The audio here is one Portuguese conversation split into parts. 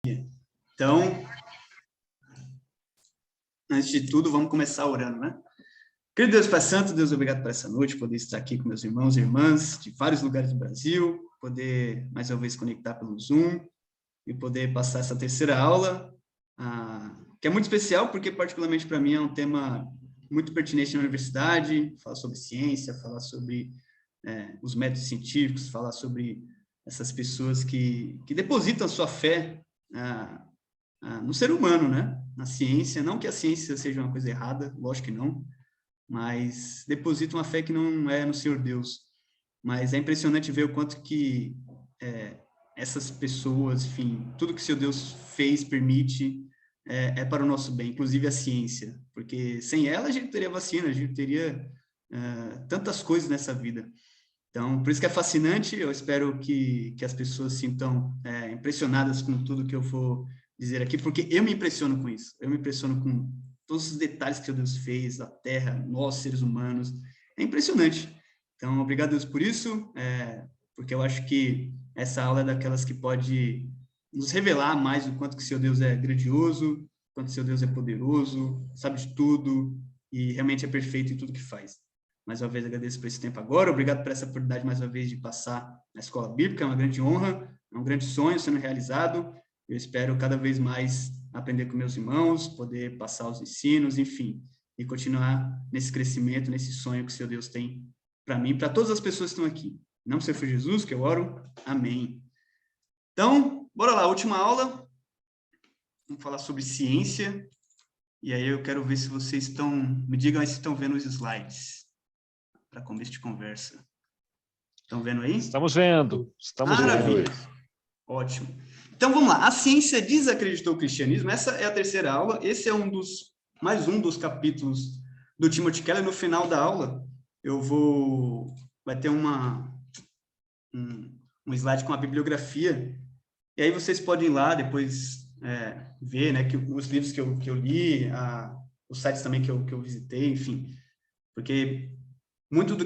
Então, antes de tudo, vamos começar orando, né? Querido Deus Pai Santo, Deus, obrigado por essa noite, poder estar aqui com meus irmãos e irmãs de vários lugares do Brasil, poder mais uma vez conectar pelo Zoom e poder passar essa terceira aula, que é muito especial, porque particularmente para mim é um tema muito pertinente na universidade, falar sobre ciência, falar sobre os métodos científicos, falar sobre essas pessoas que depositam a sua fé no ser humano, né? Na ciência, não que a ciência seja uma coisa errada, lógico que não, mas deposita uma fé que não é no Senhor Deus. Mas é impressionante ver o quanto que essas pessoas, enfim, tudo que o Senhor Deus fez, permite, é para o nosso bem, inclusive a ciência, porque sem ela a gente teria vacina, a gente teria tantas coisas nessa vida. Então, por isso que é fascinante, eu espero que as pessoas se sintam impressionadas com tudo que eu vou dizer aqui, porque eu me impressiono com isso, eu me impressiono com todos os detalhes que Deus fez, a Terra, nós, seres humanos, é impressionante. Então, obrigado, Deus, por isso, porque eu acho que essa aula é daquelas que pode nos revelar mais o quanto que o Seu Deus é grandioso, o quanto o Seu Deus é poderoso, sabe de tudo, e realmente é perfeito em tudo que faz. Mais uma vez, agradeço por esse tempo agora, obrigado por essa oportunidade, mais uma vez, de passar na escola bíblica, é uma grande honra, é um grande sonho sendo realizado, eu espero cada vez mais aprender com meus irmãos, poder passar os ensinos, enfim, e continuar nesse crescimento, nesse sonho que o Seu Deus tem para mim, para todas as pessoas que estão aqui. Em nome do Senhor Jesus, que eu oro, amém. Então, bora lá, última aula, vamos falar sobre ciência, e aí eu quero ver se vocês estão, me digam aí se estão vendo os slides, para começo de conversa. Estão vendo aí? Estamos vendo. Maravilha. Ótimo. Então, vamos lá. A ciência desacreditou o cristianismo. Essa é a terceira aula. Esse é mais um dos capítulos do Timothy Keller. No final da aula, vai ter um slide com a bibliografia. E aí vocês podem ir lá depois ver, né, que os livros que eu li, os sites também que eu visitei, enfim. Porque muito do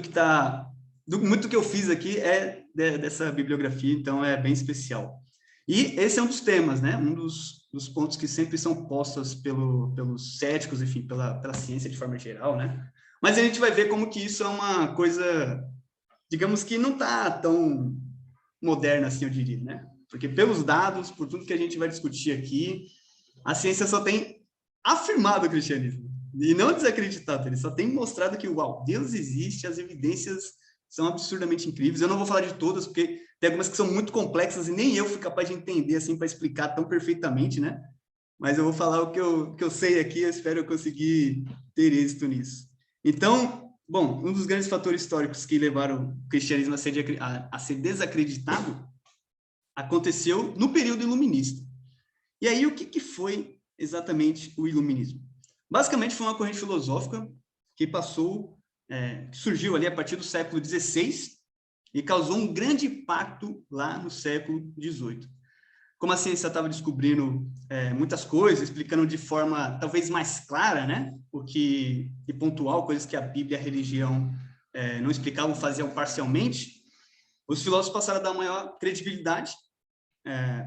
que eu fiz aqui é dessa bibliografia, então é bem especial. E esse é um dos temas, né? Um dos pontos que sempre são postos pelos céticos, enfim, pela ciência de forma geral, né? Mas a gente vai ver como que isso é uma coisa, digamos que não está tão moderna assim, eu diria, né? Porque pelos dados, por tudo que a gente vai discutir aqui, a ciência só tem afirmado o cristianismo e não desacreditado, ele só tem mostrado que, uau, Deus existe, as evidências são absurdamente incríveis. Eu não vou falar de todas, porque tem algumas que são muito complexas e nem eu fui capaz de entender, assim, para explicar tão perfeitamente, né? Mas eu vou falar o que eu sei aqui, eu espero eu conseguir ter êxito nisso. Então, bom, um dos grandes fatores históricos que levaram o cristianismo a ser desacreditado aconteceu no período iluminista. E aí, o que foi exatamente o iluminismo? Basicamente, foi uma corrente filosófica que surgiu ali a partir do século XVI e causou um grande impacto lá no século XVIII. Como a ciência estava descobrindo muitas coisas, explicando de forma talvez mais clara, né, e pontual, coisas que a Bíblia e a religião não explicavam, faziam parcialmente, os filósofos passaram a dar maior credibilidade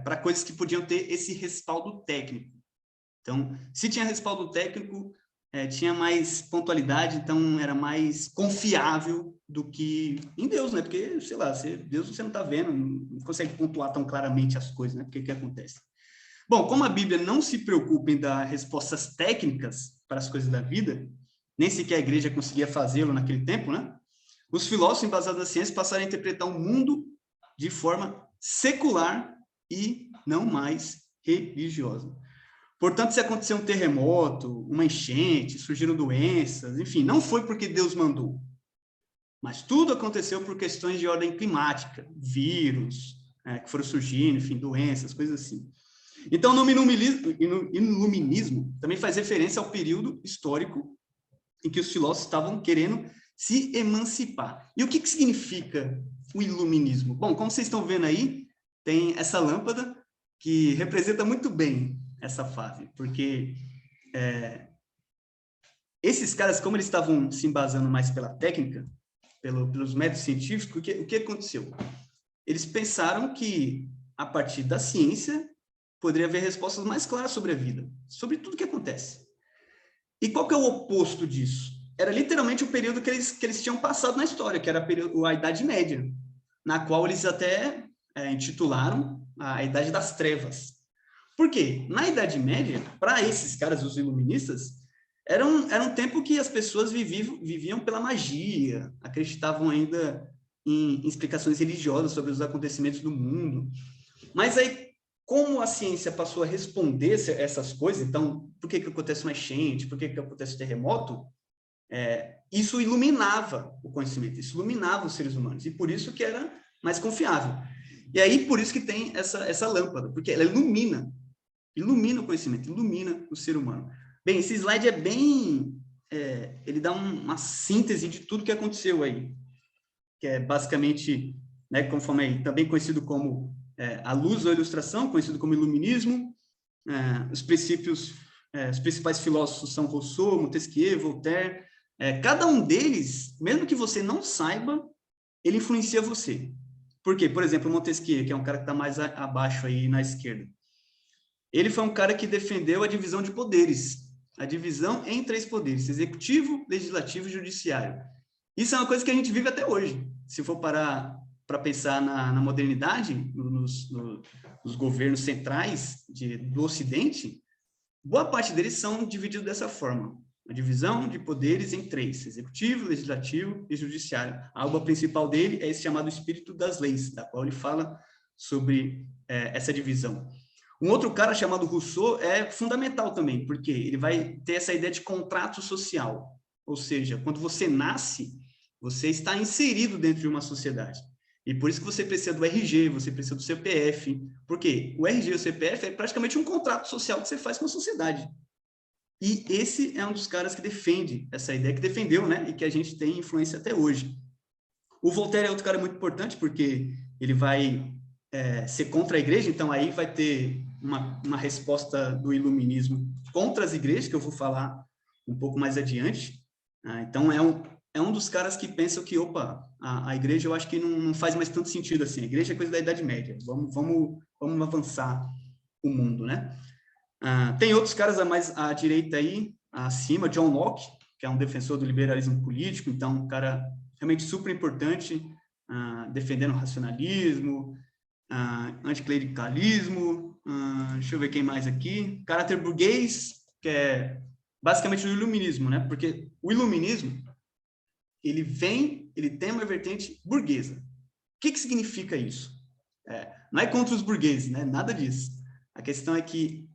para coisas que podiam ter esse respaldo técnico. Então, se tinha respaldo técnico, tinha mais pontualidade, então era mais confiável do que em Deus, né? Porque, sei lá, Deus você não está vendo, não consegue pontuar tão claramente as coisas, né? Porque o que acontece? Bom, como a Bíblia não se preocupa em dar respostas técnicas para as coisas da vida, nem sequer a igreja conseguia fazê-lo naquele tempo, né? Os filósofos, embasados na ciência, passaram a interpretar o mundo de forma secular e não mais religiosa. Portanto, se acontecer um terremoto, uma enchente, surgiram doenças, enfim, não foi porque Deus mandou, mas tudo aconteceu por questões de ordem climática, vírus, que foram surgindo, enfim, doenças, coisas assim. Então, o nome iluminismo também faz referência ao período histórico em que os filósofos estavam querendo se emancipar. E o que significa o iluminismo? Bom, como vocês estão vendo aí, tem essa lâmpada que representa muito bem essa fase, porque esses caras, como eles estavam se embasando mais pela técnica, pelos métodos científicos, o que aconteceu? Eles pensaram que, a partir da ciência, poderia haver respostas mais claras sobre a vida, sobre tudo que acontece. E qual que é o oposto disso? Era literalmente o período que eles tinham passado na história, que era a Idade Média, na qual eles até intitularam a Idade das Trevas. Por quê? Na Idade Média, para esses caras, os iluministas, era um tempo que as pessoas viviam pela magia, acreditavam ainda em explicações religiosas sobre os acontecimentos do mundo. Mas aí, como a ciência passou a responder essas coisas, então, por que acontece uma enchente, por que acontece um terremoto, isso iluminava o conhecimento, isso iluminava os seres humanos, e por isso que era mais confiável. E aí, por isso que tem essa lâmpada, porque ela ilumina o conhecimento, ilumina o ser humano. Bem, esse slide é bem... ele dá uma síntese de tudo que aconteceu aí, que é basicamente, né, conforme aí, também conhecido como a luz ou a ilustração, conhecido como iluminismo. Os princípios, os principais filósofos são Rousseau, Montesquieu, Voltaire. Cada um deles, mesmo que você não saiba, ele influencia você. Por quê? Por exemplo, Montesquieu, que é um cara que está mais abaixo aí na esquerda. Ele foi um cara que defendeu a divisão de poderes, a divisão em 3 poderes, executivo, legislativo e judiciário. Isso é uma coisa que a gente vive até hoje. Se for parar para pensar na modernidade, nos governos centrais do Ocidente, boa parte deles são divididos dessa forma. A divisão de poderes em 3, executivo, legislativo e judiciário. A obra principal dele é esse chamado Espírito das Leis, da qual ele fala sobre essa divisão. Um outro cara chamado Rousseau é fundamental também, porque ele vai ter essa ideia de contrato social. Ou seja, quando você nasce, você está inserido dentro de uma sociedade. E por isso que você precisa do RG, você precisa do CPF. Por quê? O RG e o CPF é praticamente um contrato social que você faz com a sociedade. E esse é um dos caras que defende essa ideia, que defendeu, né? E que a gente tem influência até hoje. O Voltaire é outro cara muito importante, porque ele vai ser contra a igreja, então aí vai ter uma resposta do iluminismo contra as igrejas, que eu vou falar um pouco mais adiante. Então, é um dos caras que pensam que, opa, a igreja eu acho que não faz mais tanto sentido assim, a igreja é coisa da Idade Média, vamos avançar o mundo, né? Tem outros caras mais à direita aí, acima, John Locke, que é um defensor do liberalismo político, então um cara realmente super importante, defendendo o racionalismo, anticlericalismo, deixa eu ver quem mais aqui, caráter burguês, que é basicamente o iluminismo, né? Porque o iluminismo, ele tem uma vertente burguesa. O que significa isso? Não é contra os burgueses, né? Nada disso. A questão é que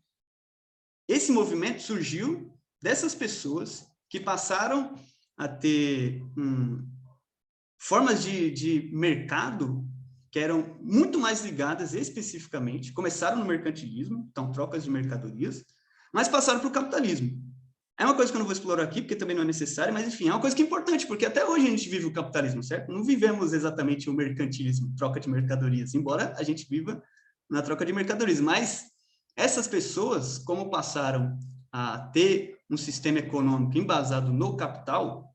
esse movimento surgiu dessas pessoas que passaram a ter formas de mercado que eram muito mais ligadas especificamente, começaram no mercantilismo, então trocas de mercadorias, mas passaram para o capitalismo. É uma coisa que eu não vou explorar aqui, porque também não é necessário, mas enfim, é uma coisa que é importante, porque até hoje a gente vive o capitalismo, certo? Não vivemos exatamente o mercantilismo, troca de mercadorias, embora a gente viva na troca de mercadorias, mas essas pessoas, como passaram a ter um sistema econômico embasado no capital,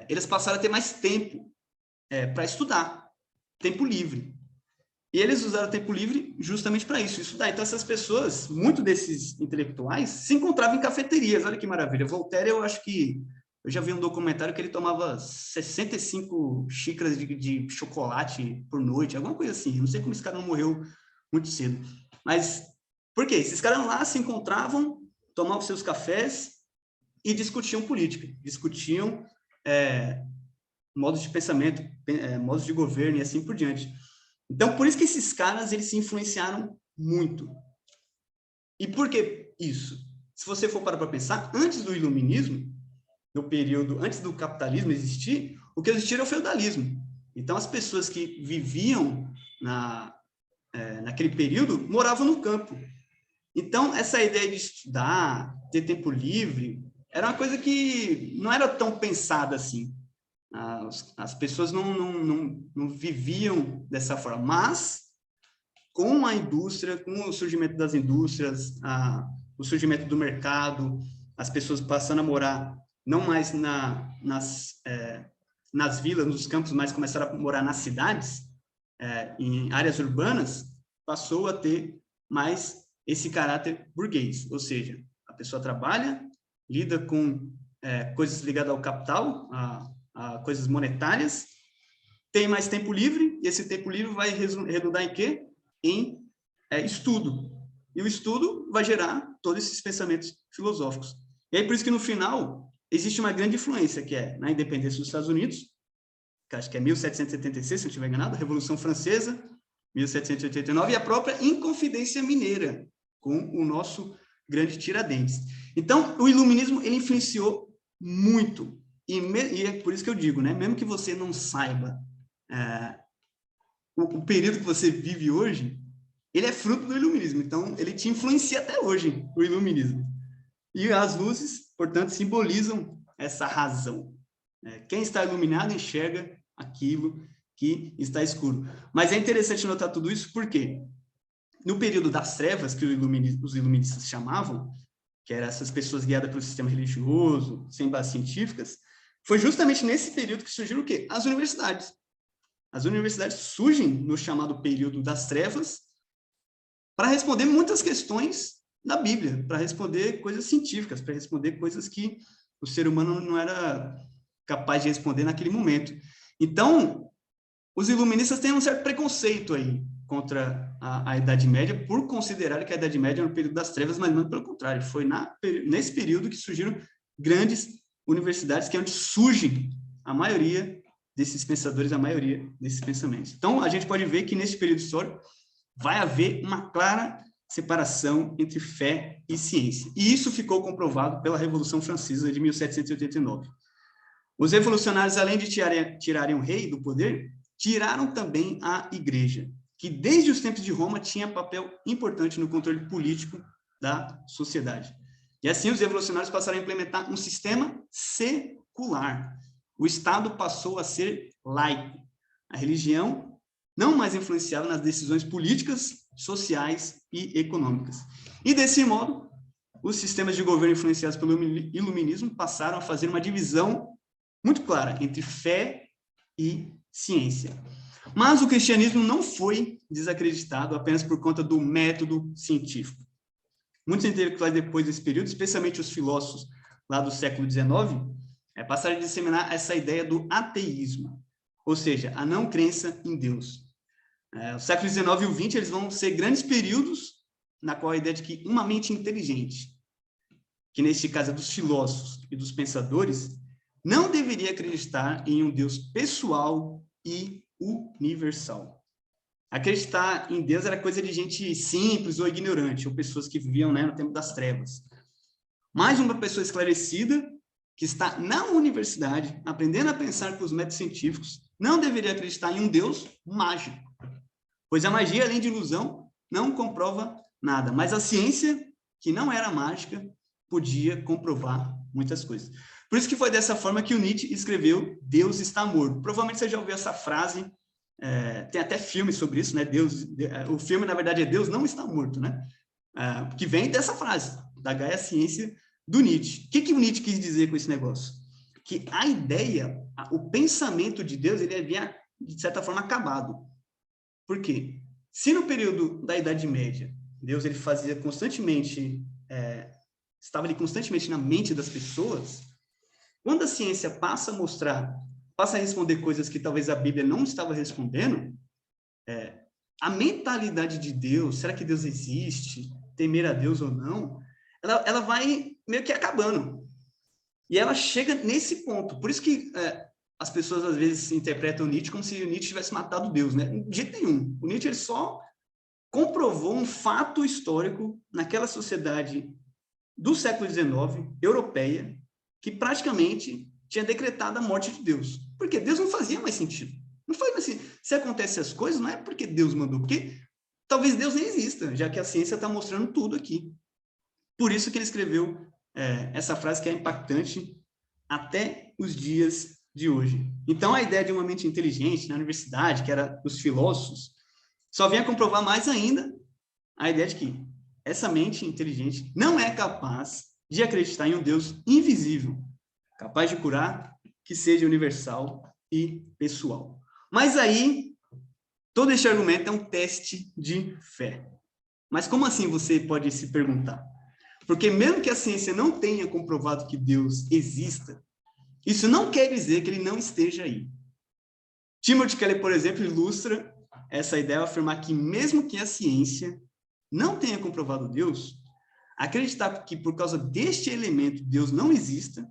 eles passaram a ter mais tempo para estudar, tempo livre. E eles usaram o tempo livre justamente para isso, estudar. Então, essas pessoas, muito desses intelectuais, se encontravam em cafeterias. Olha que maravilha. Voltaire, eu acho que... Eu já vi um documentário que ele tomava 65 xícaras de chocolate por noite, alguma coisa assim. Eu não sei como esse cara não morreu muito cedo. Mas, por quê? Esses caras lá se encontravam, tomavam seus cafés e discutiam política. Discutiam modos de pensamento, modos de governo e assim por diante. Então, por isso que esses caras, eles se influenciaram muito. E por que isso? Se você for parar para pensar, antes do iluminismo, no período, antes do capitalismo existir, o que existia era o feudalismo. Então, as pessoas que viviam naquele período moravam no campo. Então, essa ideia de estudar, ter tempo livre, era uma coisa que não era tão pensada assim. As pessoas não viviam dessa forma, mas com a indústria, com o surgimento das indústrias, o surgimento do mercado, as pessoas passando a morar não mais nas vilas, nos campos, mas começaram a morar nas cidades, em áreas urbanas, passou a ter mais esse caráter burguês, ou seja, a pessoa trabalha, lida com coisas ligadas ao capital, a coisas monetárias, tem mais tempo livre, e esse tempo livre vai redundar em quê? Em estudo. E o estudo vai gerar todos esses pensamentos filosóficos. E aí, por isso que no final, existe uma grande influência, que é na independência dos Estados Unidos, que acho que é 1776, se não estiver enganado, a Revolução Francesa, 1789, e a própria Inconfidência Mineira, com o nosso grande Tiradentes. Então, o iluminismo, ele influenciou muito. E é por isso que eu digo, né? Mesmo que você não saiba o período que você vive hoje, ele é fruto do iluminismo. Então, ele te influencia até hoje, o iluminismo. E as luzes, portanto, simbolizam essa razão. Quem está iluminado enxerga aquilo que está escuro. Mas é interessante notar tudo isso porque no período das trevas, que os iluministas chamavam, que eram essas pessoas guiadas pelo sistema religioso, sem bases científicas, foi justamente nesse período que surgiram o quê? As universidades. As universidades surgem no chamado período das trevas para responder muitas questões da Bíblia, para responder coisas científicas, para responder coisas que o ser humano não era capaz de responder naquele momento. Então, os iluministas têm um certo preconceito aí contra a Idade Média, por considerar que a Idade Média era um período das trevas, mas não pelo contrário, foi nesse período que surgiram grandes universidades, que é onde surgem a maioria desses pensadores, a maioria desses pensamentos. Então, a gente pode ver que nesse período histórico vai haver uma clara separação entre fé e ciência. E isso ficou comprovado pela Revolução Francesa de 1789. Os revolucionários, além de tirarem o rei do poder, tiraram também a igreja, que desde os tempos de Roma tinha papel importante no controle político da sociedade. E assim os revolucionários passaram a implementar um sistema secular. O Estado passou a ser laico. A religião não mais influenciava nas decisões políticas, sociais e econômicas. E desse modo, os sistemas de governo influenciados pelo iluminismo passaram a fazer uma divisão muito clara entre fé e ciência. Mas o cristianismo não foi desacreditado apenas por conta do método científico. Muitos intelectuais depois desse período, especialmente os filósofos lá do século XIX, passaram a disseminar essa ideia do ateísmo, ou seja, a não crença em Deus. O século XIX e o XX eles vão ser grandes períodos na qual a ideia de que uma mente inteligente, que neste caso é dos filósofos e dos pensadores, não deveria acreditar em um Deus pessoal e universal. Acreditar em Deus era coisa de gente simples ou ignorante, ou pessoas que viviam, né, no tempo das trevas. Mas uma pessoa esclarecida, que está na universidade, aprendendo a pensar com os métodos científicos, não deveria acreditar em um Deus mágico, pois a magia, além de ilusão, não comprova nada. Mas a ciência, que não era mágica, podia comprovar muitas coisas. Por isso que foi dessa forma que o Nietzsche escreveu Deus está morto. Provavelmente você já ouviu essa frase, tem até filme sobre isso, né? O filme, na verdade, é Deus não está morto, né? Que vem dessa frase, da Gaia Ciência do Nietzsche. O que o Nietzsche quis dizer com esse negócio? Que a ideia, o pensamento de Deus, ele havia, de certa forma, acabado. Por quê? Se no período da Idade Média, Deus ele fazia constantemente, estava ali constantemente na mente das pessoas, quando a ciência passa a responder coisas que talvez a Bíblia não estava respondendo, a mentalidade de Deus, será que Deus existe, temer a Deus ou não, ela vai meio que acabando. E ela chega nesse ponto. Por isso que as pessoas, às vezes, interpretam Nietzsche como se o Nietzsche tivesse matado Deus, né? De jeito nenhum. O Nietzsche ele só comprovou um fato histórico naquela sociedade do século XIX, europeia, que praticamente tinha decretado a morte de Deus. Porque Deus não fazia mais sentido. Não faz mais sentido. Se acontecem as coisas, não é porque Deus mandou, porque talvez Deus nem exista, já que a ciência está mostrando tudo aqui. Por isso que ele escreveu essa frase que é impactante até os dias de hoje. Então, a ideia de uma mente inteligente na universidade, que era os filósofos, só vinha comprovar mais ainda a ideia de que essa mente inteligente não é capaz de acreditar em um Deus invisível, capaz de curar, que seja universal e pessoal. Mas aí, todo este argumento é um teste de fé. Mas como assim, você pode se perguntar? Porque mesmo que a ciência não tenha comprovado que Deus exista, isso não quer dizer que ele não esteja aí. Timothy Keller, por exemplo, ilustra essa ideia ao afirmar que mesmo que a ciência não tenha comprovado Deus, acreditar que por causa deste elemento Deus não exista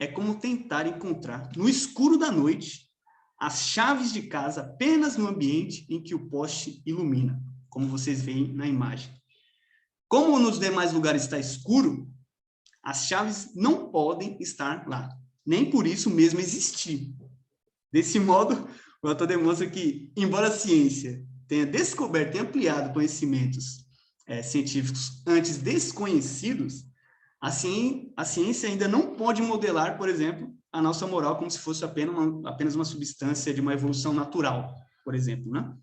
é como tentar encontrar no escuro da noite as chaves de casa apenas no ambiente em que o poste ilumina, como vocês veem na imagem. Como nos demais lugares está escuro, as chaves não podem estar lá, nem por isso mesmo existir. Desse modo, o autor demonstra que, embora a ciência tenha descoberto e ampliado conhecimentos científicos antes desconhecidos, a ciência ainda não pode modelar, por exemplo, a nossa moral como se fosse apenas uma substância de uma evolução natural, por exemplo, né?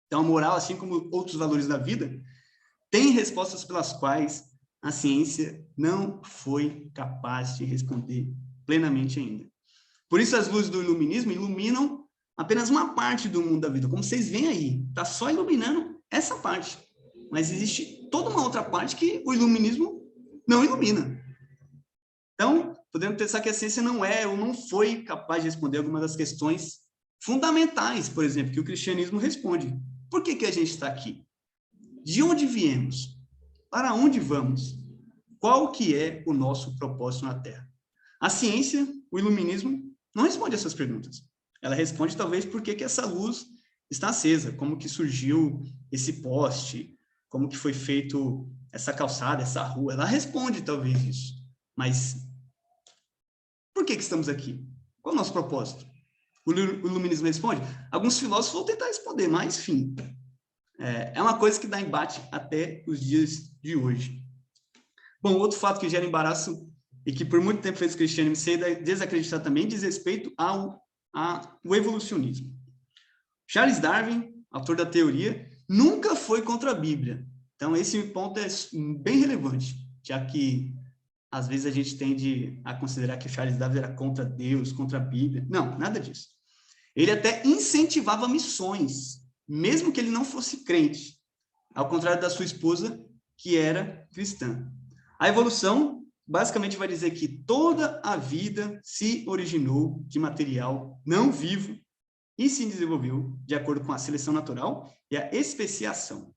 Então, a moral, assim como outros valores da vida, tem respostas pelas quais a ciência não foi capaz de responder plenamente ainda. Por isso, as luzes do iluminismo iluminam apenas uma parte do mundo da vida. Como vocês veem aí, está só iluminando essa parte. Mas existe toda uma outra parte que o iluminismo não ilumina. Então, podemos pensar que a ciência não é ou não foi capaz de responder algumas das questões fundamentais, por exemplo, que o cristianismo responde. Por que a gente está aqui? De onde viemos? Para onde vamos? Qual que é o nosso propósito na Terra? A ciência, o iluminismo, não responde essas perguntas. Ela responde, talvez, por que essa luz está acesa, como que surgiu esse poste, como que foi feito essa calçada, essa rua. Ela responde, talvez, isso. Mas por que estamos aqui? Qual é o nosso propósito? O iluminismo responde? Alguns filósofos vão tentar responder, mas, enfim, é uma coisa que dá embate até os dias de hoje. Bom, outro fato que gera embaraço e que por muito tempo fez o cristianismo ser desacreditado também diz respeito ao evolucionismo. Charles Darwin, autor da teoria, nunca foi contra a Bíblia. Então, esse ponto é bem relevante, já que às vezes a gente tende a considerar que Charles Darwin era contra Deus, contra a Bíblia. Não, nada disso. Ele até incentivava missões, mesmo que ele não fosse crente, ao contrário da sua esposa, que era cristã. A evolução basicamente vai dizer que toda a vida se originou de material não vivo e se desenvolveu de acordo com a seleção natural e a especiação,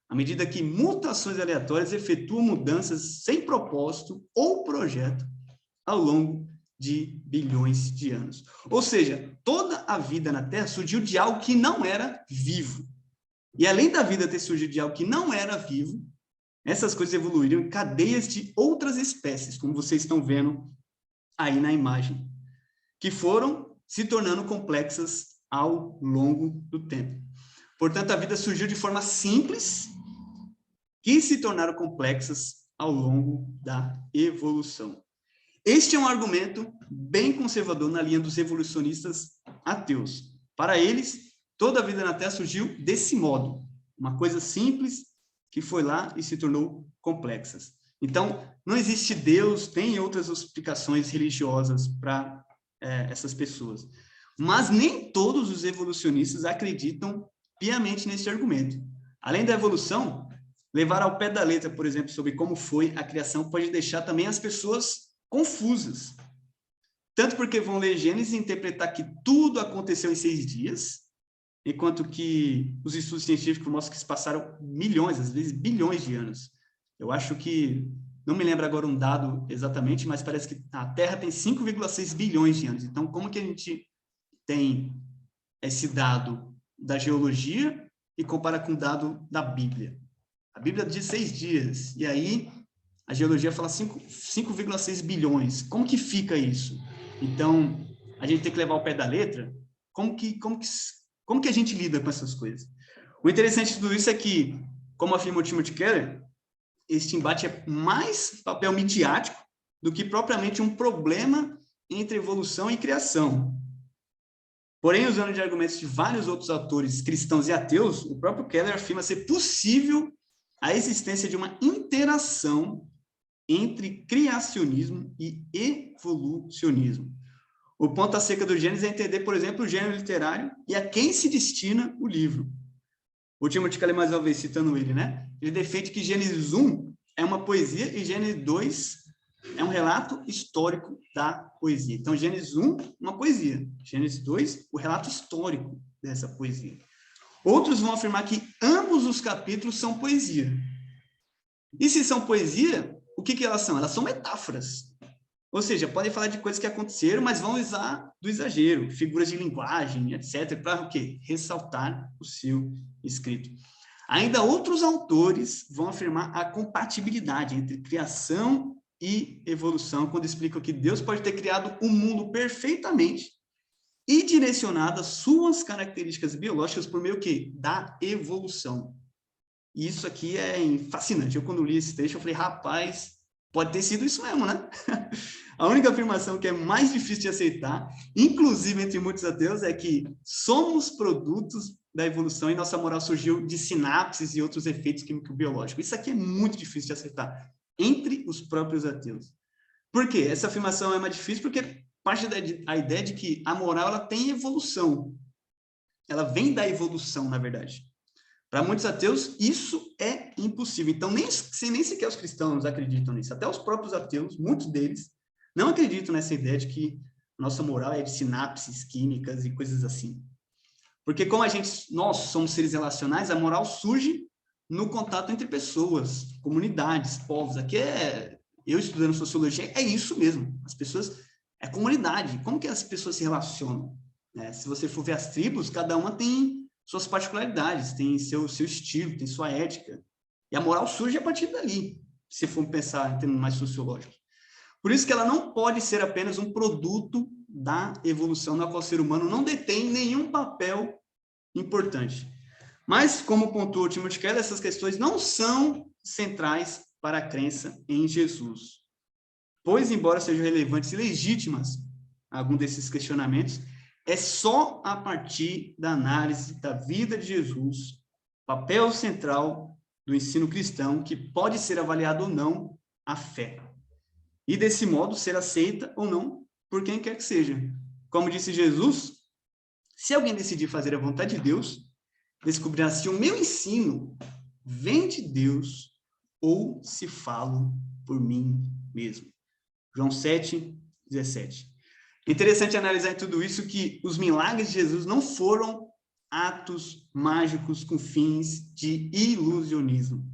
à medida que mutações aleatórias efetuam mudanças sem propósito ou projeto ao longo de bilhões de anos. Ou seja, toda a vida na Terra surgiu de algo que não era vivo. E além da vida ter surgido de algo que não era vivo, essas coisas evoluíram em cadeias de outras espécies, como vocês estão vendo aí na imagem, que foram se tornando complexas ao longo do tempo. Portanto, a vida surgiu de forma simples, que se tornaram complexas ao longo da evolução. Este é um argumento bem conservador na linha dos evolucionistas ateus. Para eles, toda a vida na Terra surgiu desse modo, uma coisa simples que foi lá e se tornou complexas. Então, não existe Deus, tem outras explicações religiosas para essas pessoas. Mas nem todos os evolucionistas acreditam piamente nesse argumento. Além da evolução, levar ao pé da letra, por exemplo, sobre como foi a criação, pode deixar também as pessoas confusas. Tanto porque vão ler Gênesis e interpretar que tudo aconteceu em 6 dias, enquanto que os estudos científicos mostram que se passaram milhões, às vezes bilhões de anos. Eu acho que, não me lembro agora um dado exatamente, mas parece que a Terra tem 5,6 bilhões de anos. Então, como que a gente tem esse dado da geologia e compara com o dado da Bíblia? A Bíblia diz 6 dias, e aí a geologia fala 5,6 bilhões. Como que fica isso? Então, a gente tem que levar ao pé da letra. Como que a gente lida com essas coisas? O interessante de tudo isso é que, como afirma o Timothy Keller, este embate é mais papel midiático do que propriamente um problema entre evolução e criação. Porém, usando de argumentos de vários outros autores cristãos e ateus, o próprio Keller afirma ser possível a existência de uma interação entre criacionismo e evolucionismo. O ponto acerca do Gênesis é entender, por exemplo, o gênero literário e a quem se destina o livro. O Timothy Keller, mais uma vez, citando ele, né? Ele defende que Gênesis 1 é uma poesia e Gênesis 2 é um relato histórico da poesia. Então, Gênesis 1, uma poesia. Gênesis 2, o relato histórico dessa poesia. Outros vão afirmar que ambos os capítulos são poesia. E se são poesia, o que elas são? Elas são metáforas. Ou seja, podem falar de coisas que aconteceram, mas vão usar do exagero, figuras de linguagem, etc., para o quê? Ressaltar o seu escrito. Ainda outros autores vão afirmar a compatibilidade entre criação e evolução, quando explicam que Deus pode ter criado o mundo perfeitamente e direcionado as suas características biológicas por meio que da evolução. E isso aqui é fascinante. Eu, quando li esse texto, eu falei, rapaz, pode ter sido isso mesmo, né? A única afirmação que é mais difícil de aceitar, inclusive entre muitos ateus, é que somos produtos da evolução e nossa moral surgiu de sinapses e outros efeitos químico-biológicos. Isso aqui é muito difícil de aceitar entre os próprios ateus. Por quê? Essa afirmação é mais difícil porque parte da ideia de que a moral ela tem evolução. Ela vem da evolução, na verdade. Para muitos ateus, isso é impossível. Então, nem sequer os cristãos acreditam nisso. Até os próprios ateus, muitos deles, não acreditam nessa ideia de que nossa moral é de sinapses químicas e coisas assim. Porque como nós somos seres relacionais, a moral surge no contato entre pessoas, comunidades, povos. Aqui eu estudando sociologia, é isso mesmo. As pessoas, é comunidade. Como que as pessoas se relacionam? Se você for ver as tribos, cada uma tem suas particularidades, tem seu estilo, tem sua ética. E a moral surge a partir dali, se for pensar em termos mais sociológicos. Por isso que ela não pode ser apenas um produto da evolução, na qual o ser humano não detém nenhum papel importante. Mas, como pontuou o Timothy Keller, essas questões não são centrais para a crença em Jesus. Pois, embora sejam relevantes e legítimas algum desses questionamentos, é só a partir da análise da vida de Jesus, papel central do ensino cristão, que pode ser avaliado ou não a fé. E, desse modo, ser aceita ou não por quem quer que seja. Como disse Jesus, se alguém decidir fazer a vontade de Deus, descobrirá se o meu ensino vem de Deus ou se falo por mim mesmo. João 7, 17. Interessante analisar em tudo isso que os milagres de Jesus não foram atos mágicos com fins de ilusionismo,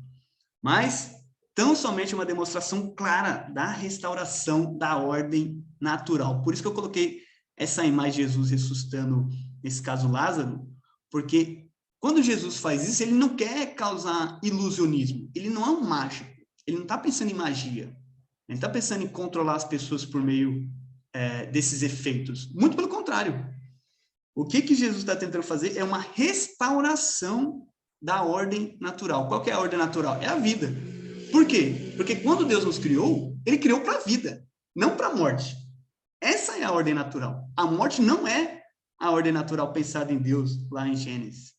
mas tão somente uma demonstração clara da restauração da ordem natural. Por isso que eu coloquei essa imagem de Jesus ressuscitando, nesse caso, Lázaro, porque quando Jesus faz isso, ele não quer causar ilusionismo, ele não é um mágico, ele não está pensando em magia, ele está pensando em controlar as pessoas por meio desses efeitos. Muito pelo contrário. O que Jesus está tentando fazer é uma restauração da ordem natural. Qual que é a ordem natural? É a vida. Por quê? Porque quando Deus nos criou, ele criou para a vida, não para a morte. Essa é a ordem natural. A morte não é a ordem natural pensada em Deus lá em Gênesis.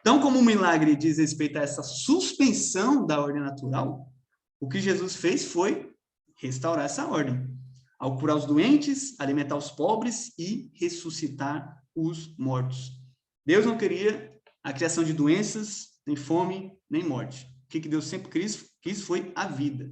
Então, como o milagre diz respeito a essa suspensão da ordem natural, o que Jesus fez foi restaurar essa ordem, ao curar os doentes, alimentar os pobres e ressuscitar os mortos. Deus não queria a criação de doenças, nem fome, nem morte. O que Deus sempre quis foi a vida.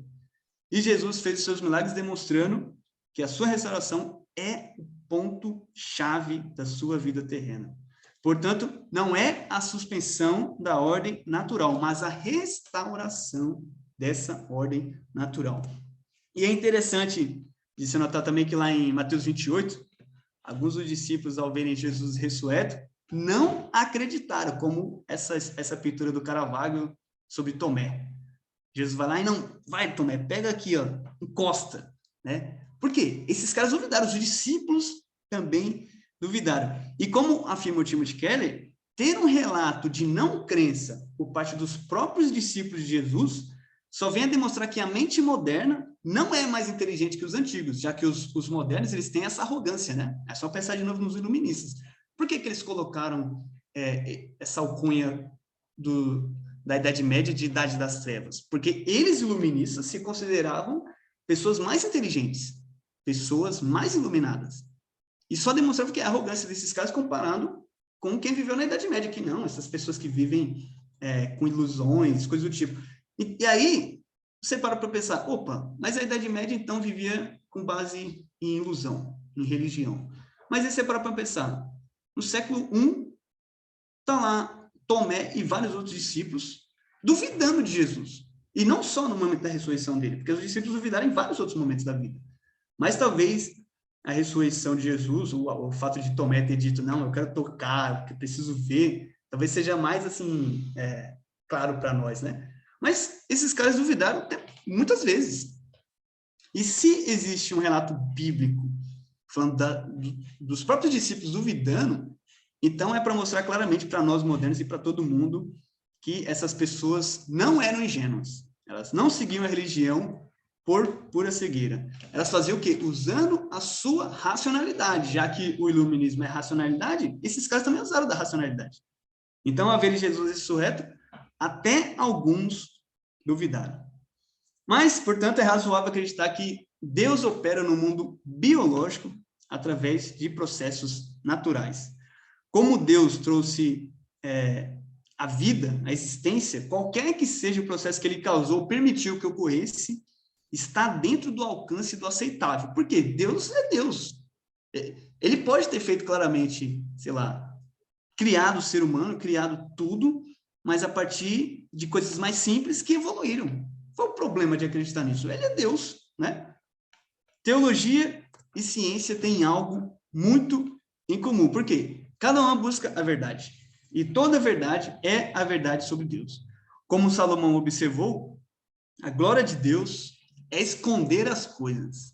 E Jesus fez os seus milagres demonstrando que a sua restauração é o ponto-chave da sua vida terrena. Portanto, não é a suspensão da ordem natural, mas a restauração dessa ordem natural. E é interessante de se notar também que lá em Mateus 28, alguns dos discípulos, ao verem Jesus ressurreto, não acreditaram, como essa pintura do Caravaggio sobre Tomé. Jesus vai lá e não, vai Tomé, pega aqui, ó, encosta, né? Por quê? Esses caras duvidaram, os discípulos também duvidaram. E como afirma o Timothy Keller, ter um relato de não crença por parte dos próprios discípulos de Jesus só vem a demonstrar que a mente moderna não é mais inteligente que os antigos, já que os modernos eles têm essa arrogância, né? É só pensar de novo nos iluministas. Por que eles colocaram essa alcunha da Idade Média de Idade das Trevas? Porque eles, iluministas, se consideravam pessoas mais inteligentes, pessoas mais iluminadas. E só demonstrava que a arrogância desses caras comparado com quem viveu na Idade Média, que não, essas pessoas que vivem com ilusões, coisas do tipo. E aí, você para pensar, opa, mas a Idade Média, então, vivia com base em ilusão, em religião. Mas aí você para pensar, no século I, está lá Tomé e vários outros discípulos duvidando de Jesus. E não só no momento da ressurreição dele, porque os discípulos duvidaram em vários outros momentos da vida. Mas talvez a ressurreição de Jesus, o fato de Tomé ter dito, não, eu quero tocar, eu preciso ver, talvez seja mais, assim, claro para nós, né? Mas esses caras duvidaram muitas vezes. E se existe um relato bíblico falando dos próprios discípulos duvidando, então é para mostrar claramente para nós modernos e para todo mundo que essas pessoas não eram ingênuas. Elas não seguiam a religião por pura cegueira. Elas faziam o quê? Usando a sua racionalidade. Já que o iluminismo é racionalidade, esses caras também usaram da racionalidade. Então, ao ver Jesus ressurreto, até alguns duvidaram. Mas, portanto, é razoável acreditar que Deus opera no mundo biológico através de processos naturais. Como Deus trouxe a vida, a existência, qualquer que seja o processo que ele causou, permitiu que ocorresse, está dentro do alcance do aceitável. Por quê? Deus é Deus. Ele pode ter feito claramente, sei lá, criado o ser humano, criado tudo, mas a partir de coisas mais simples que evoluíram. Qual o problema de acreditar nisso? Ele é Deus, né? Teologia e ciência têm algo muito em comum. Por quê? Cada uma busca a verdade. E toda verdade é a verdade sobre Deus. Como Salomão observou, a glória de Deus é esconder as coisas,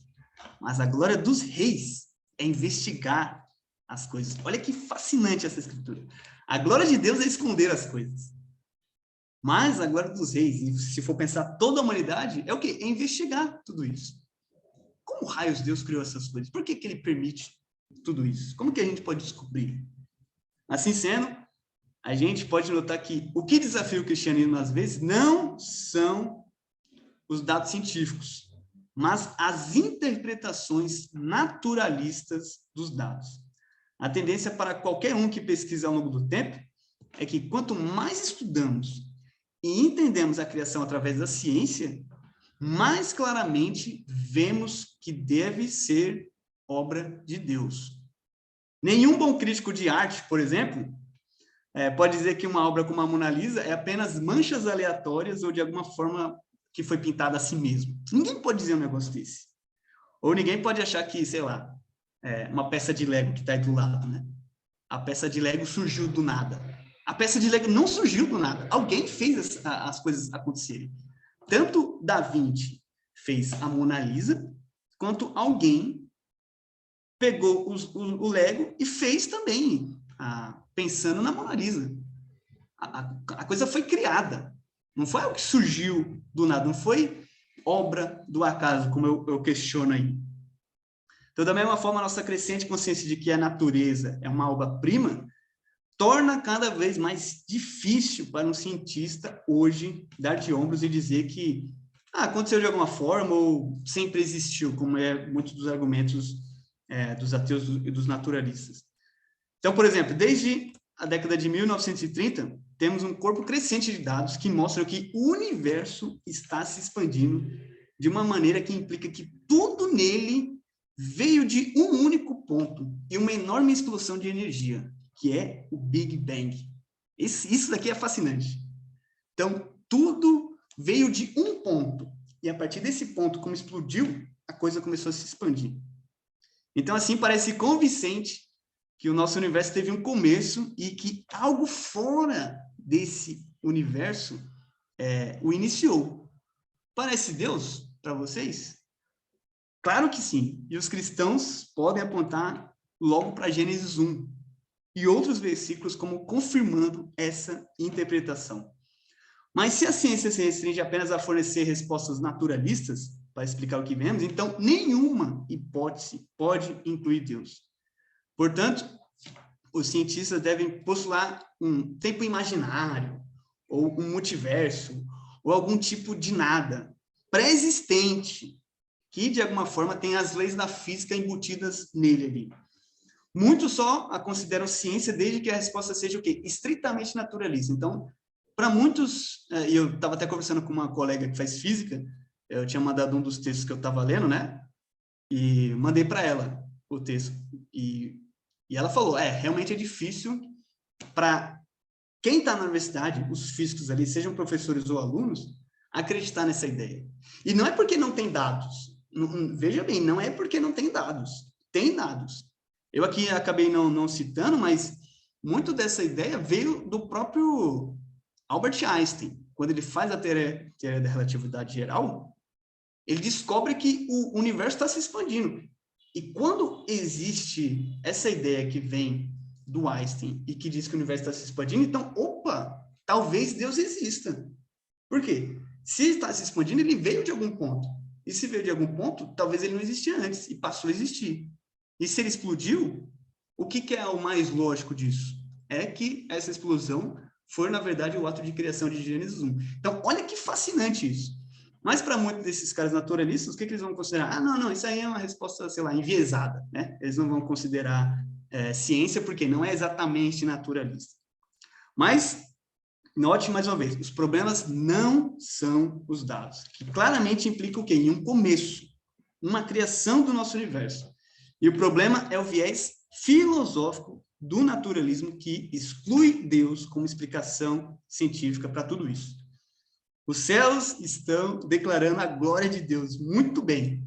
mas a glória dos reis é investigar as coisas. Olha que fascinante essa escritura. A glória de Deus é esconder as coisas. Mas a glória dos reis, e se for pensar toda a humanidade, é o quê? É investigar tudo isso. Como raios Deus criou essas coisas? Por que ele permite tudo isso? Como que a gente pode descobrir? Assim sendo, a gente pode notar que o que desafia o cristianismo, às vezes, não são os dados científicos, mas as interpretações naturalistas dos dados. A tendência para qualquer um que pesquisa ao longo do tempo é que quanto mais estudamos e entendemos a criação através da ciência, mais claramente vemos que deve ser obra de Deus. Nenhum bom crítico de arte, por exemplo, pode dizer que uma obra como a Mona Lisa é apenas manchas aleatórias ou de alguma forma que foi pintada a si mesmo. Ninguém pode dizer um negócio desse. Ou ninguém pode achar que, sei lá, uma peça de Lego que está aí do lado, né? A peça de Lego surgiu do nada. A peça de Lego não surgiu do nada. Alguém fez as coisas acontecerem. Tanto Da Vinci fez a Mona Lisa, quanto alguém pegou o Lego e fez também, pensando na Mona Lisa. A coisa foi criada. Não foi algo que surgiu do nada. Não foi obra do acaso, como eu questiono aí. Então, da mesma forma, a nossa crescente consciência de que a natureza é uma obra-prima torna cada vez mais difícil para um cientista hoje dar de ombros e dizer que aconteceu de alguma forma ou sempre existiu, como é muitos dos argumentos dos ateus e dos naturalistas. Então, por exemplo, desde a década de 1930, temos um corpo crescente de dados que mostram que o universo está se expandindo de uma maneira que implica que tudo nele veio de um único ponto e uma enorme explosão de energia, que é o Big Bang. Isso daqui é fascinante. Então, tudo veio de um ponto, e a partir desse ponto, como explodiu, a coisa começou a se expandir. Então, assim, parece convincente que o nosso universo teve um começo e que algo fora desse universo o iniciou. Parece Deus para vocês? Claro que sim. E os cristãos podem apontar logo para Gênesis 1 e outros versículos como confirmando essa interpretação. Mas se a ciência se restringe apenas a fornecer respostas naturalistas para explicar o que vemos, então nenhuma hipótese pode incluir Deus. Portanto, os cientistas devem postular um tempo imaginário, ou um multiverso, ou algum tipo de nada pré-existente, que de alguma forma tem as leis da física embutidas nele ali. Muitos só a consideram ciência desde que a resposta seja o quê? Estritamente naturalista. Então, para muitos, e eu estava até conversando com uma colega que faz física, eu tinha mandado um dos textos que eu estava lendo, né? E mandei para ela o texto. E ela falou, realmente é difícil para quem está na universidade, os físicos ali, sejam professores ou alunos, acreditar nessa ideia. E não é porque não tem dados. Veja bem, não é porque não tem dados. Tem dados. Eu aqui acabei não citando, mas muito dessa ideia veio do próprio Albert Einstein. Quando ele faz a teoria da relatividade geral, ele descobre que o universo está se expandindo. E quando existe essa ideia que vem do Einstein e que diz que o universo está se expandindo, então, opa, talvez Deus exista. Por quê? Se está se expandindo, ele veio de algum ponto. E se veio de algum ponto, talvez ele não existia antes e passou a existir. E se ele explodiu, o que é o mais lógico disso? É que essa explosão foi, na verdade, o ato de criação de Gênesis 1. Então, olha que fascinante isso. Mas para muitos desses caras naturalistas, o que eles vão considerar? Ah, não, isso aí é uma resposta, sei lá, enviesada, né? Eles não vão considerar ciência porque não é exatamente naturalista. Mas, note mais uma vez, os problemas não são os dados, que claramente implica o quê? Em um começo, uma criação do nosso universo. E o problema é o viés filosófico do naturalismo que exclui Deus como explicação científica para tudo isso. Os céus estão declarando a glória de Deus, muito bem.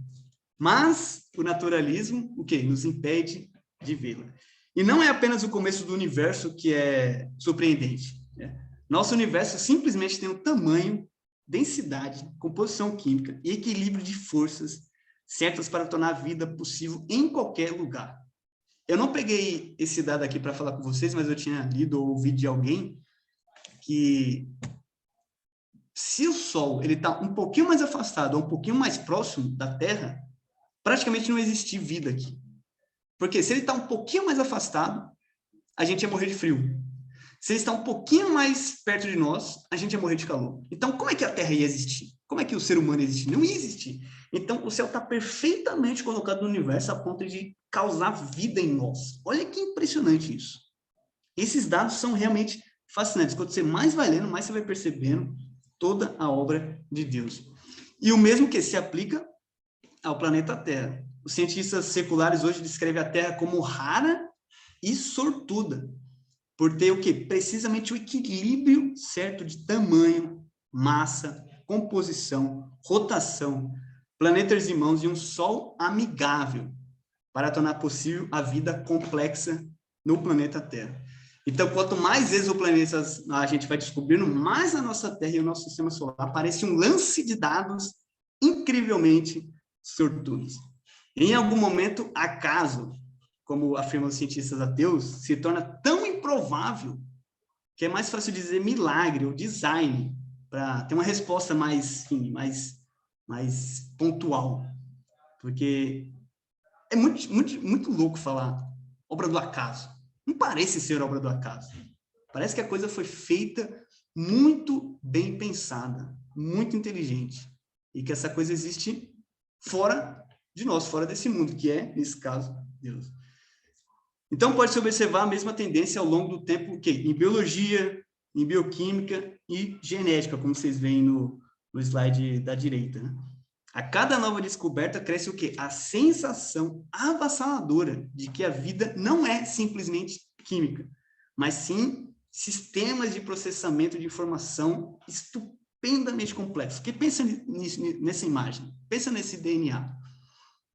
Mas o naturalismo, o quê? Nos impede de vê-la. E não é apenas o começo do universo que é surpreendente. Né? Nosso universo simplesmente tem um tamanho, densidade, composição química e equilíbrio de forças certas para tornar a vida possível em qualquer lugar. Eu não peguei esse dado aqui para falar com vocês, mas eu tinha lido ou ouvido de alguém que se o Sol está um pouquinho mais afastado ou um pouquinho mais próximo da Terra, praticamente não existe vida aqui. Porque se ele está um pouquinho mais afastado, a gente ia morrer de frio. Se ele está um pouquinho mais perto de nós, a gente ia morrer de calor. Então, como é que a Terra ia existir? Como é que o ser humano ia existir? Não ia existir. Então, o céu está perfeitamente colocado no universo a ponto de causar vida em nós. Olha que impressionante isso. Esses dados são realmente fascinantes. Quanto você mais vai lendo, mais você vai percebendo toda a obra de Deus. E o mesmo que se aplica ao planeta Terra. Os cientistas seculares hoje descrevem a Terra como rara e sortuda, por ter o quê? Precisamente o equilíbrio certo de tamanho, massa, composição, rotação, planetas irmãos e um Sol amigável para tornar possível a vida complexa no planeta Terra. Então, quanto mais exoplanetas a gente vai descobrindo, mais a nossa Terra e o nosso sistema solar parece um lance de dados incrivelmente sortudos. Em algum momento, acaso, como afirmam os cientistas ateus, se torna tão improvável que é mais fácil dizer milagre ou design para ter uma resposta mais pontual. Porque é muito louco falar obra do acaso. Não parece ser obra do acaso. Parece que a coisa foi feita muito bem pensada, muito inteligente. E que essa coisa existe fora de nós, fora desse mundo, que é, nesse caso, Deus. Então, pode-se observar a mesma tendência ao longo do tempo, o quê? Em biologia, em bioquímica e genética, como vocês veem no slide da direita. Né? A cada nova descoberta cresce o quê? A sensação avassaladora de que a vida não é simplesmente química, mas sim sistemas de processamento de informação estupendamente complexos. Porque pensa nessa imagem, pensa nesse DNA.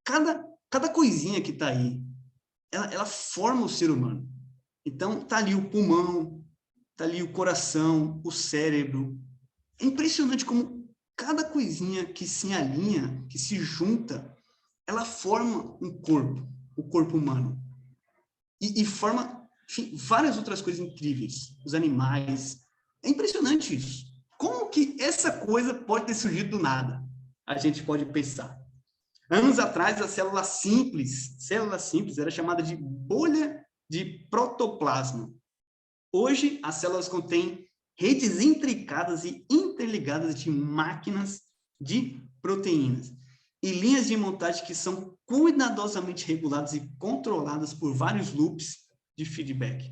Cada coisinha que está aí, ela forma o ser humano. Então, está ali o pulmão, está ali o coração, o cérebro. É impressionante como cada coisinha que se alinha, que se junta, ela forma um corpo, o corpo humano. E forma, enfim, várias outras coisas incríveis. Os animais. É impressionante isso. Como que essa coisa pode ter surgido do nada? A gente pode pensar. Anos atrás, a célula simples era chamada de bolha de protoplasma. Hoje, as células contêm redes intricadas e interligadas de máquinas de proteínas. e linhas de montagem que são cuidadosamente reguladas e controladas por vários loops de feedback.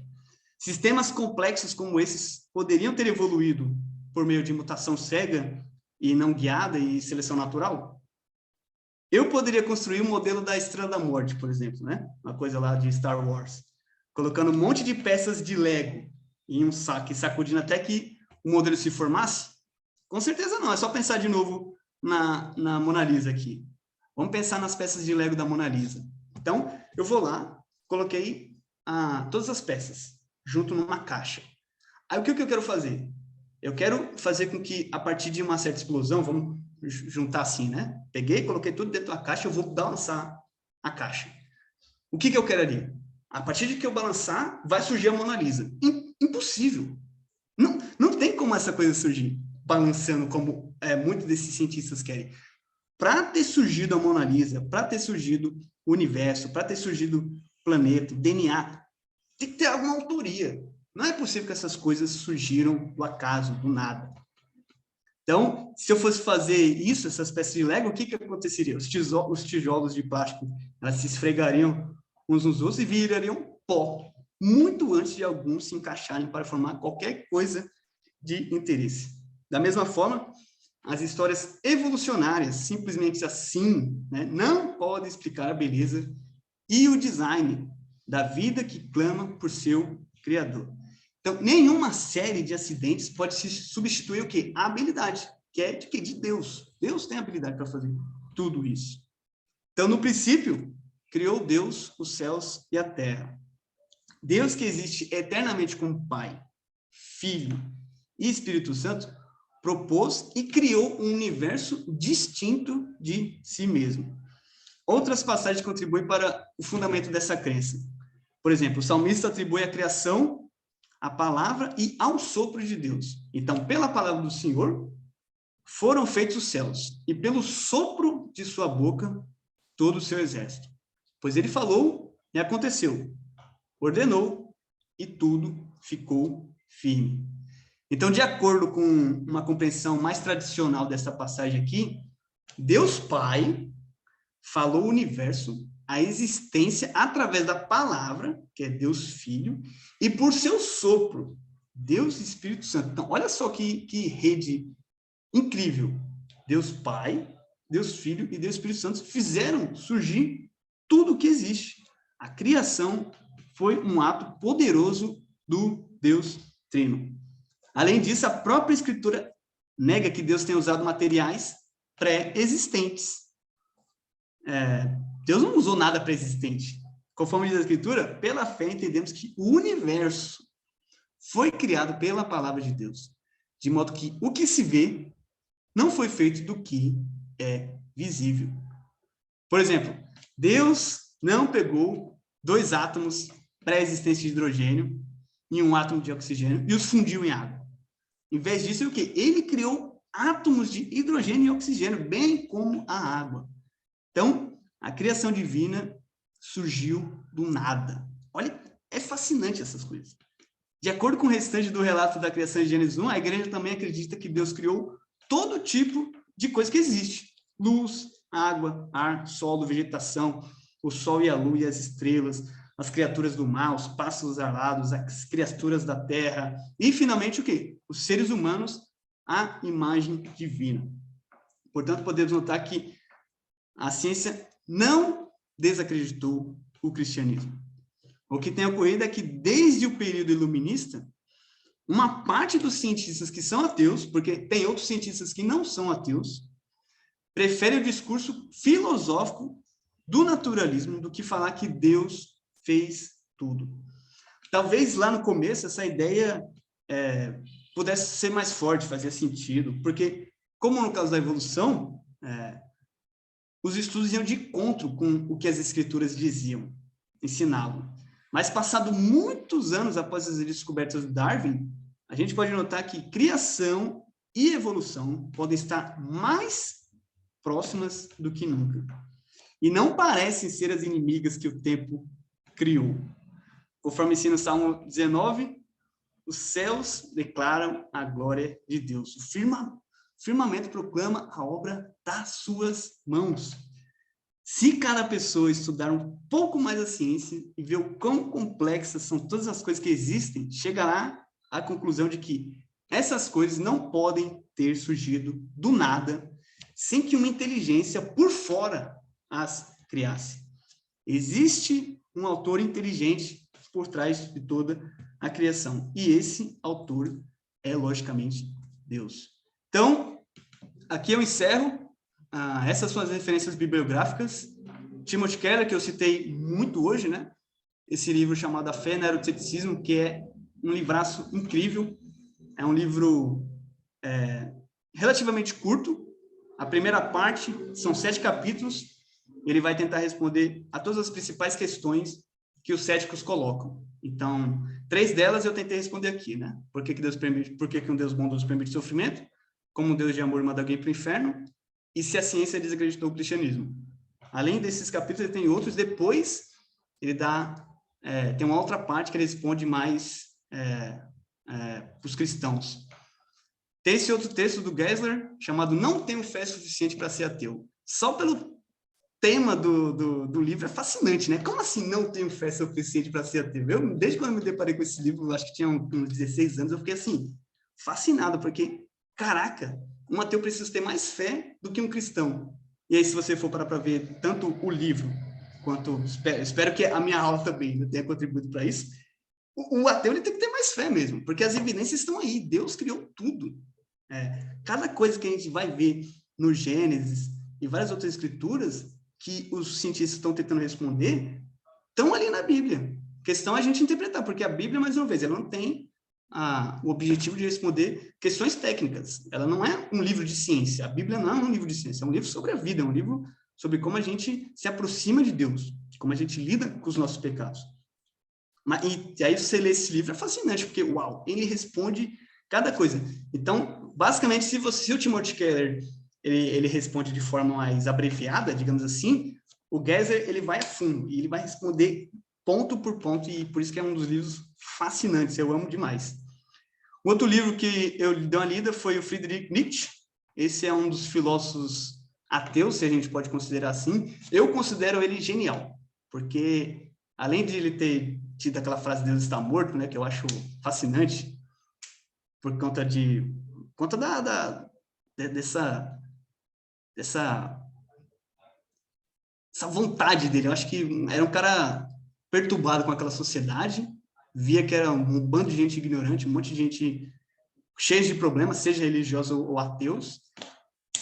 Sistemas complexos como esses poderiam ter evoluído por meio de mutação cega e não guiada e seleção natural? Eu poderia construir um modelo da Estrela da Morte, por exemplo, né? Uma coisa lá de Star Wars, colocando um monte de peças de Lego em um saco e sacudindo até que o modelo se formasse? Com certeza não, é só pensar de novo na Mona Lisa aqui. Vamos pensar nas peças de Lego da Mona Lisa. Então, eu vou lá, coloquei todas as peças junto numa caixa. Aí, o que eu quero fazer? Eu quero fazer com que, a partir de uma certa explosão, vamos juntar assim, né? Peguei, coloquei tudo dentro da caixa, eu vou balançar a caixa. O que eu quero ali? A partir de que eu balançar, vai surgir a Mona Lisa. Impossível. Não tem como essa coisa surgir balançando como muitos desses cientistas querem. Para ter surgido a Mona Lisa, para ter surgido o universo, para ter surgido o planeta, o DNA, tem que ter alguma autoria. Não é possível que essas coisas surgiram do acaso, do nada. Então, se eu fosse fazer isso, essas peças de Lego, o que aconteceria? Os tijolos de plástico, elas se esfregariam uns nos outros e virariam pó, muito antes de alguns se encaixarem para formar qualquer coisa de interesse. Da mesma forma, as histórias evolucionárias, simplesmente assim, né, não podem explicar a beleza e o design da vida que clama por seu criador. Então, nenhuma série de acidentes pode se substituir o quê? A habilidade, que é de quê? De Deus. Deus tem habilidade para fazer tudo isso. Então, no princípio, criou Deus os céus e a terra. Deus que existe eternamente como Pai, Filho e Espírito Santo, propôs e criou um universo distinto de si mesmo. Outras passagens contribuem para o fundamento dessa crença. Por exemplo, o salmista atribui a criação à palavra e ao sopro de Deus. Então, pela palavra do Senhor, foram feitos os céus, e pelo sopro de sua boca, todo o seu exército. Pois ele falou, e aconteceu. Ordenou, e tudo ficou firme. Então, de acordo com uma compreensão mais tradicional dessa passagem aqui, Deus Pai falou o universo, a existência, através da palavra, que é Deus Filho, e por seu sopro, Deus Espírito Santo. Então, olha só que rede incrível. Deus Pai, Deus Filho e Deus Espírito Santo fizeram surgir tudo o que existe. A criação foi um ato poderoso do Deus Trino. Além disso, a própria Escritura nega que Deus tenha usado materiais pré-existentes. Deus não usou nada pré-existente. Conforme diz a Escritura, pela fé entendemos que o universo foi criado pela palavra de Deus, de modo que o que se vê não foi feito do que é visível. Por exemplo, Deus não pegou 2 átomos pré-existentes de hidrogênio e um átomo de oxigênio e os fundiu em água. Em vez disso, o quê? Ele criou átomos de hidrogênio e oxigênio, bem como a água. Então, a criação divina surgiu do nada. Olha, é fascinante essas coisas. De acordo com o restante do relato da criação de Gênesis 1, a igreja também acredita que Deus criou todo tipo de coisa que existe. Luz, água, ar, solo, vegetação, o sol e a lua e as estrelas, as criaturas do mar, os pássaros alados, as criaturas da terra, e finalmente o quê? Os seres humanos, à imagem divina. Portanto, podemos notar que a ciência não desacreditou o cristianismo. O que tem ocorrido é que, desde o período iluminista, uma parte dos cientistas que são ateus, porque tem outros cientistas que não são ateus, prefere o discurso filosófico do naturalismo do que falar que Deus fez tudo. Talvez lá no começo essa ideia pudesse ser mais forte, fazia sentido, porque, como no caso da evolução, os estudos iam de encontro com o que as escrituras diziam, ensinavam. Mas, passado muitos anos após as descobertas de Darwin, a gente pode notar que criação e evolução podem estar mais próximas do que nunca. E não parecem ser as inimigas que o tempo criou. Conforme ensina o Salmo 19, os céus declaram a glória de Deus. O firmamento proclama a obra das suas mãos. Se cada pessoa estudar um pouco mais a ciência e ver o quão complexas são todas as coisas que existem, chegará à conclusão de que essas coisas não podem ter surgido do nada, sem que uma inteligência por fora as criasse. Existe um autor inteligente por trás de toda a criação, e esse autor é, logicamente, Deus. Então, aqui eu encerro. Essas são as referências bibliográficas. Timothy Keller, que eu citei muito hoje, né? Esse livro chamado A Fé no Euroceticismo, que é um livraço incrível. É um livro relativamente curto. A primeira parte são 7 capítulos. Ele vai tentar responder a todas as principais questões que os céticos colocam. Então, 3 delas eu tentei responder aqui, né? Por que Deus permite? Por que um Deus bondoso permite sofrimento? Como um Deus de amor manda alguém para o inferno? E se a ciência desacreditou o cristianismo? Além desses capítulos, ele tem outros. Depois, ele tem uma outra parte que ele responde mais para os cristãos. Tem esse outro texto do Gessler, chamado Não Tenho Fé Suficiente para Ser Ateu. Só pelo tema do livro é fascinante, né? Como assim não tenho fé suficiente para ser ateu? Desde quando eu me deparei com esse livro, acho que tinha uns 16 anos, eu fiquei assim, fascinado, porque, caraca, um ateu precisa ter mais fé do que um cristão. E aí, se você for parar para ver tanto o livro, quanto, espero que a minha aula também tenha contribuído para isso, o ateu ele tem que ter mais fé mesmo, porque as evidências estão aí, Deus criou tudo. Cada coisa que a gente vai ver no Gênesis e várias outras escrituras, que os cientistas estão tentando responder, estão ali na Bíblia. A questão é a gente interpretar, porque a Bíblia, mais uma vez, ela não tem o objetivo de responder questões técnicas. Ela não é um livro de ciência. A Bíblia não é um livro de ciência, é um livro sobre a vida, é um livro sobre como a gente se aproxima de Deus, como a gente lida com os nossos pecados. E aí você lê esse livro, é fascinante, porque, uau, ele responde cada coisa. Então, basicamente, se o Timothy Keller ele responde de forma mais abreviada, digamos assim, o Gessler ele vai a fundo e ele vai responder ponto por ponto, e por isso que é um dos livros fascinantes, eu amo demais. O outro livro que eu dei uma lida foi o Friedrich Nietzsche. Esse é um dos filósofos ateus, se a gente pode considerar assim. Eu considero ele genial, porque além de ele ter tido aquela frase Deus está morto, né, que eu acho fascinante, por conta dessa vontade dele. Eu acho que era um cara perturbado com aquela sociedade, via que era um bando de gente ignorante, um monte de gente cheia de problemas, seja religiosos ou ateus,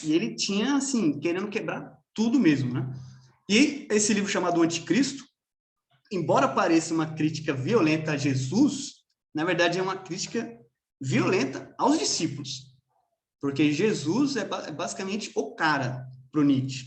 e ele tinha, assim, querendo quebrar tudo mesmo, né? E esse livro chamado Anticristo, embora pareça uma crítica violenta a Jesus, na verdade é uma crítica violenta aos discípulos, porque Jesus é basicamente o cara para o Nietzsche.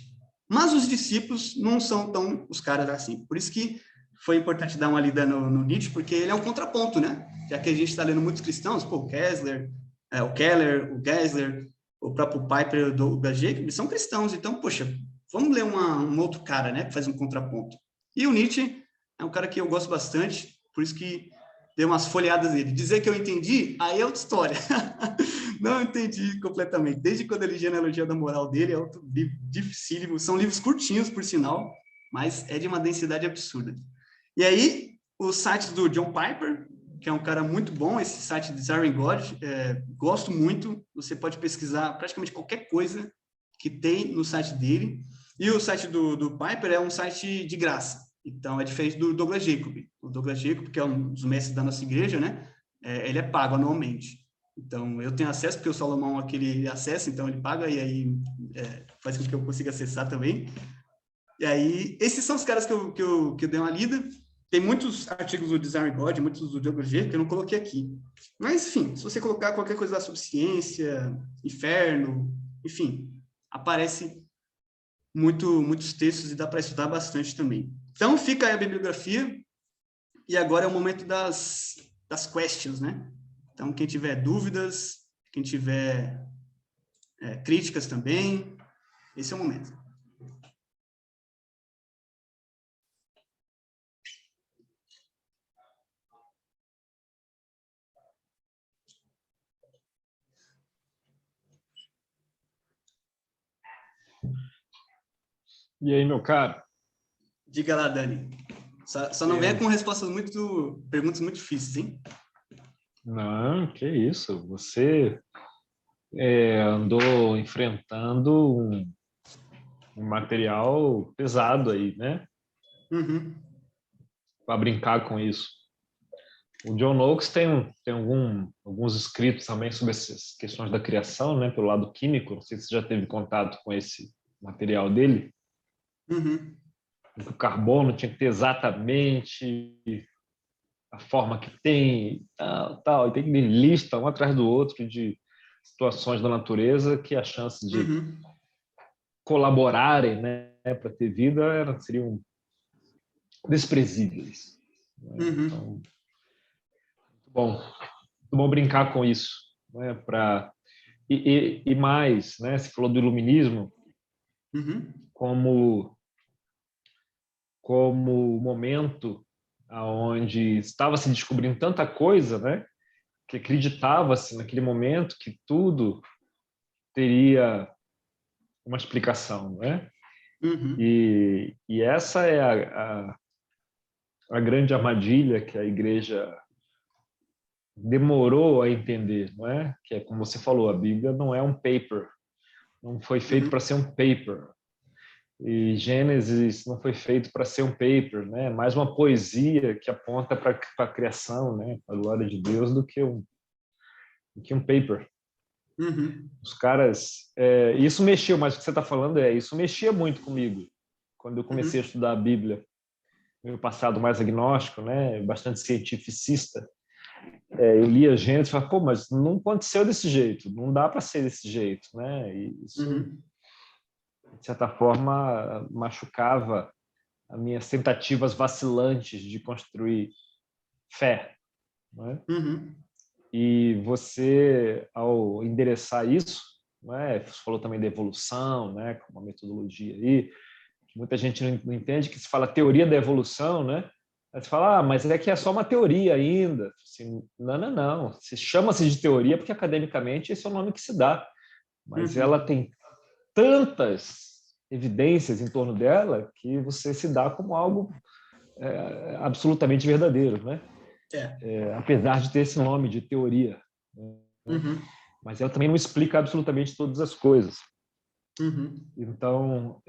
Mas os discípulos não são tão os caras assim. Por isso que foi importante dar uma lida no Nietzsche, porque ele é um contraponto, né? Já que a gente está lendo muitos cristãos, pô, o Keller, o Gessler, o próprio Piper, o Douglas Jacob, eles são cristãos. Então, poxa, vamos ler um outro cara, né? Que faz um contraponto. E o Nietzsche é um cara que eu gosto bastante, por isso que dei umas folheadas nele. Dizer que eu entendi, aí é outra história. Não entendi completamente. Desde quando ele genealogia da moral dele, é outro livro dificílimo. São livros curtinhos, por sinal, mas é de uma densidade absurda. E aí, os sites do John Piper, que é um cara muito bom, esse site Desiring God, gosto muito. Você pode pesquisar praticamente qualquer coisa que tem no site dele. E o site do Piper é um site de graça. Então, é diferente do Douglas Jacob. O Douglas Jacob, que é um dos mestres da nossa igreja, né? Ele é pago anualmente. Então, eu tenho acesso, porque o Salomão aquele acessa, então ele paga, e aí faz com que eu consiga acessar também. E aí, esses são os caras que eu dei uma lida. Tem muitos artigos do Design God, muitos do Douglas G, que eu não coloquei aqui. Mas, enfim, se você colocar qualquer coisa lá sobre ciência, inferno, enfim, aparece muitos textos e dá para estudar bastante também. Então, fica aí a bibliografia. E agora é o momento das questions, né? Então, quem tiver dúvidas, quem tiver críticas também, esse é o momento. E aí, meu caro? Diga lá, Dani. Só não venha com perguntas muito difíceis, hein? Não, que isso. Você andou enfrentando um material pesado aí, né? Uhum. Para brincar com isso. O John Oakes tem alguns escritos também sobre essas questões da criação, né? Pelo lado químico. Não sei se você já teve contato com esse material dele. Uhum. O carbono tinha que ter exatamente a forma que tem, tal. E tem que lista um atrás do outro de situações da natureza que a chance de Uhum. colaborarem, né, para ter vida seriam desprezíveis. Né? Então, Uhum. muito bom brincar com isso, né? E mais, né? Você falou do iluminismo Uhum. como momento aonde estava se descobrindo tanta coisa, né? Que acreditava-se naquele momento que tudo teria uma explicação, né? Uhum. E essa é a grande armadilha que a igreja demorou a entender, não é? Que é como você falou, a Bíblia não é um paper, não foi feito para Uhum. ser um paper. E Gênesis não foi feito para ser um paper, né? Mais uma poesia que aponta para a criação, né? Para a glória de Deus do que um paper. Uhum. Os caras, isso mexeu, mas o que você está falando isso mexia muito comigo quando eu comecei a Uhum. estudar a Bíblia. Meu passado mais agnóstico, né? Bastante cientificista. Eu lia Gênesis e falava, pô, mas não aconteceu desse jeito, não dá para ser desse jeito, né? E isso, Uhum. de certa forma, machucava as minhas tentativas vacilantes de construir fé, né? Uhum. E você, ao endereçar isso, né? Você falou também da evolução, né? Com uma metodologia aí, que muita gente não entende que se fala teoria da evolução, né? Aí você fala, mas é que é só uma teoria ainda. Assim, não. Se chama-se de teoria porque academicamente esse é o nome que se dá. Mas ela Uhum. tem tantas evidências em torno dela que você se dá como algo absolutamente verdadeiro, né? É. Apesar de ter esse nome de teoria. Né? Uhum. Mas ela também não explica absolutamente todas as coisas. Uhum. Então,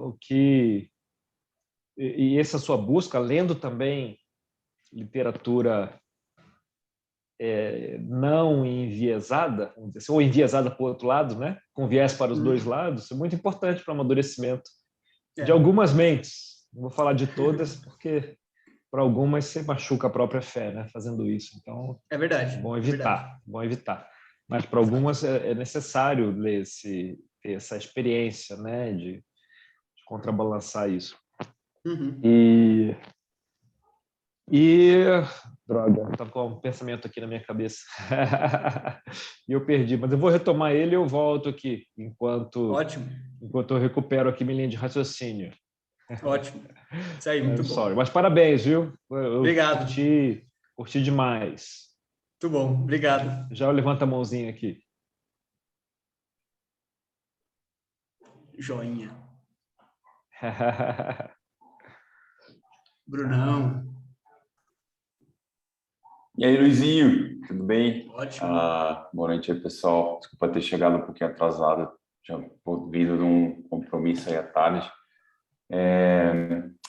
o que... E essa sua busca, lendo também literatura não enviesada, vamos dizer assim, ou enviesada para o outro lado, né? Com viés para os dois Uhum. lados, é muito importante para o amadurecimento de É. algumas mentes. Não vou falar de todas, porque para algumas você machuca a própria fé, né? Fazendo isso. Então, É verdade. bom É verdade. evitar, bom evitar. Mas para algumas é necessário ter essa experiência, né? De contrabalançar isso. Uhum. E E, droga, tá com um pensamento aqui na minha cabeça. E eu perdi, mas eu vou retomar ele e eu volto aqui, Ótimo. enquanto eu recupero aqui minha linha de raciocínio. Ótimo. Isso aí, I'm muito sorry. bom. Mas parabéns, viu? Eu Obrigado. curti demais. Muito bom. Obrigado. Já levanta a mãozinha aqui. Joinha. Brunão. E aí, Luizinho, tudo bem? Ótimo. Boa noite aí, pessoal. Desculpa ter chegado um pouquinho atrasado, já vindo de um compromisso aí à tarde.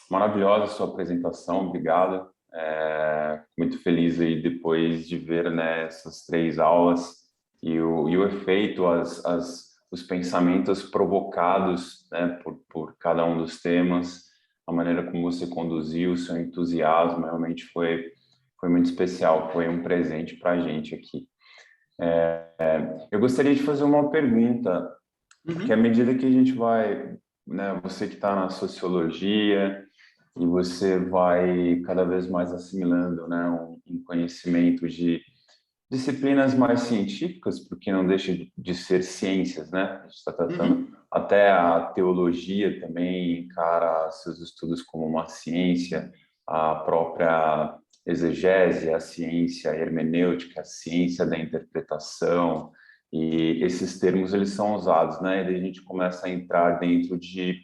Maravilhosa a sua apresentação, obrigado. Muito feliz aí depois de ver, né, essas 3 aulas e o efeito, os pensamentos provocados, né, por cada um dos temas, a maneira como você conduziu, o seu entusiasmo, realmente foi muito especial, foi um presente para a gente aqui. Eu gostaria de fazer uma pergunta, porque à Uhum. medida que a gente vai, né, você que está na sociologia e você vai cada vez mais assimilando, né, um conhecimento de disciplinas mais científicas, porque não deixa de ser ciências, né? A gente está tratando Uhum. até a teologia também encara seus estudos como uma ciência, a própria exegese, a ciência hermenêutica, a ciência da interpretação, e esses termos eles são usados, né? E a gente começa a entrar dentro de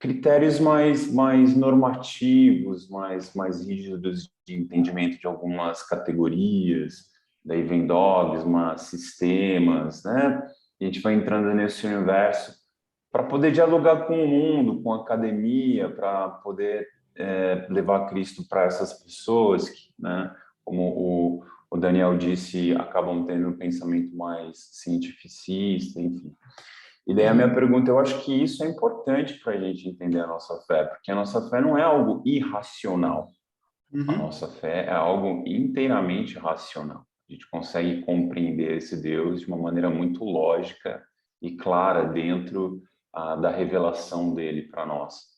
critérios mais normativos, mais rígidos de entendimento de algumas categorias, daí vem dogmas, sistemas, né? E a gente vai entrando nesse universo para poder dialogar com o mundo, com a academia, para poder levar Cristo para essas pessoas que, né, como o Daniel disse, acabam tendo um pensamento mais cientificista, enfim. E daí a minha pergunta, eu acho que isso é importante para a gente entender a nossa fé, porque a nossa fé não é algo irracional. A nossa fé é algo inteiramente racional. A gente consegue compreender esse Deus de uma maneira muito lógica e clara dentro da revelação dele para nós.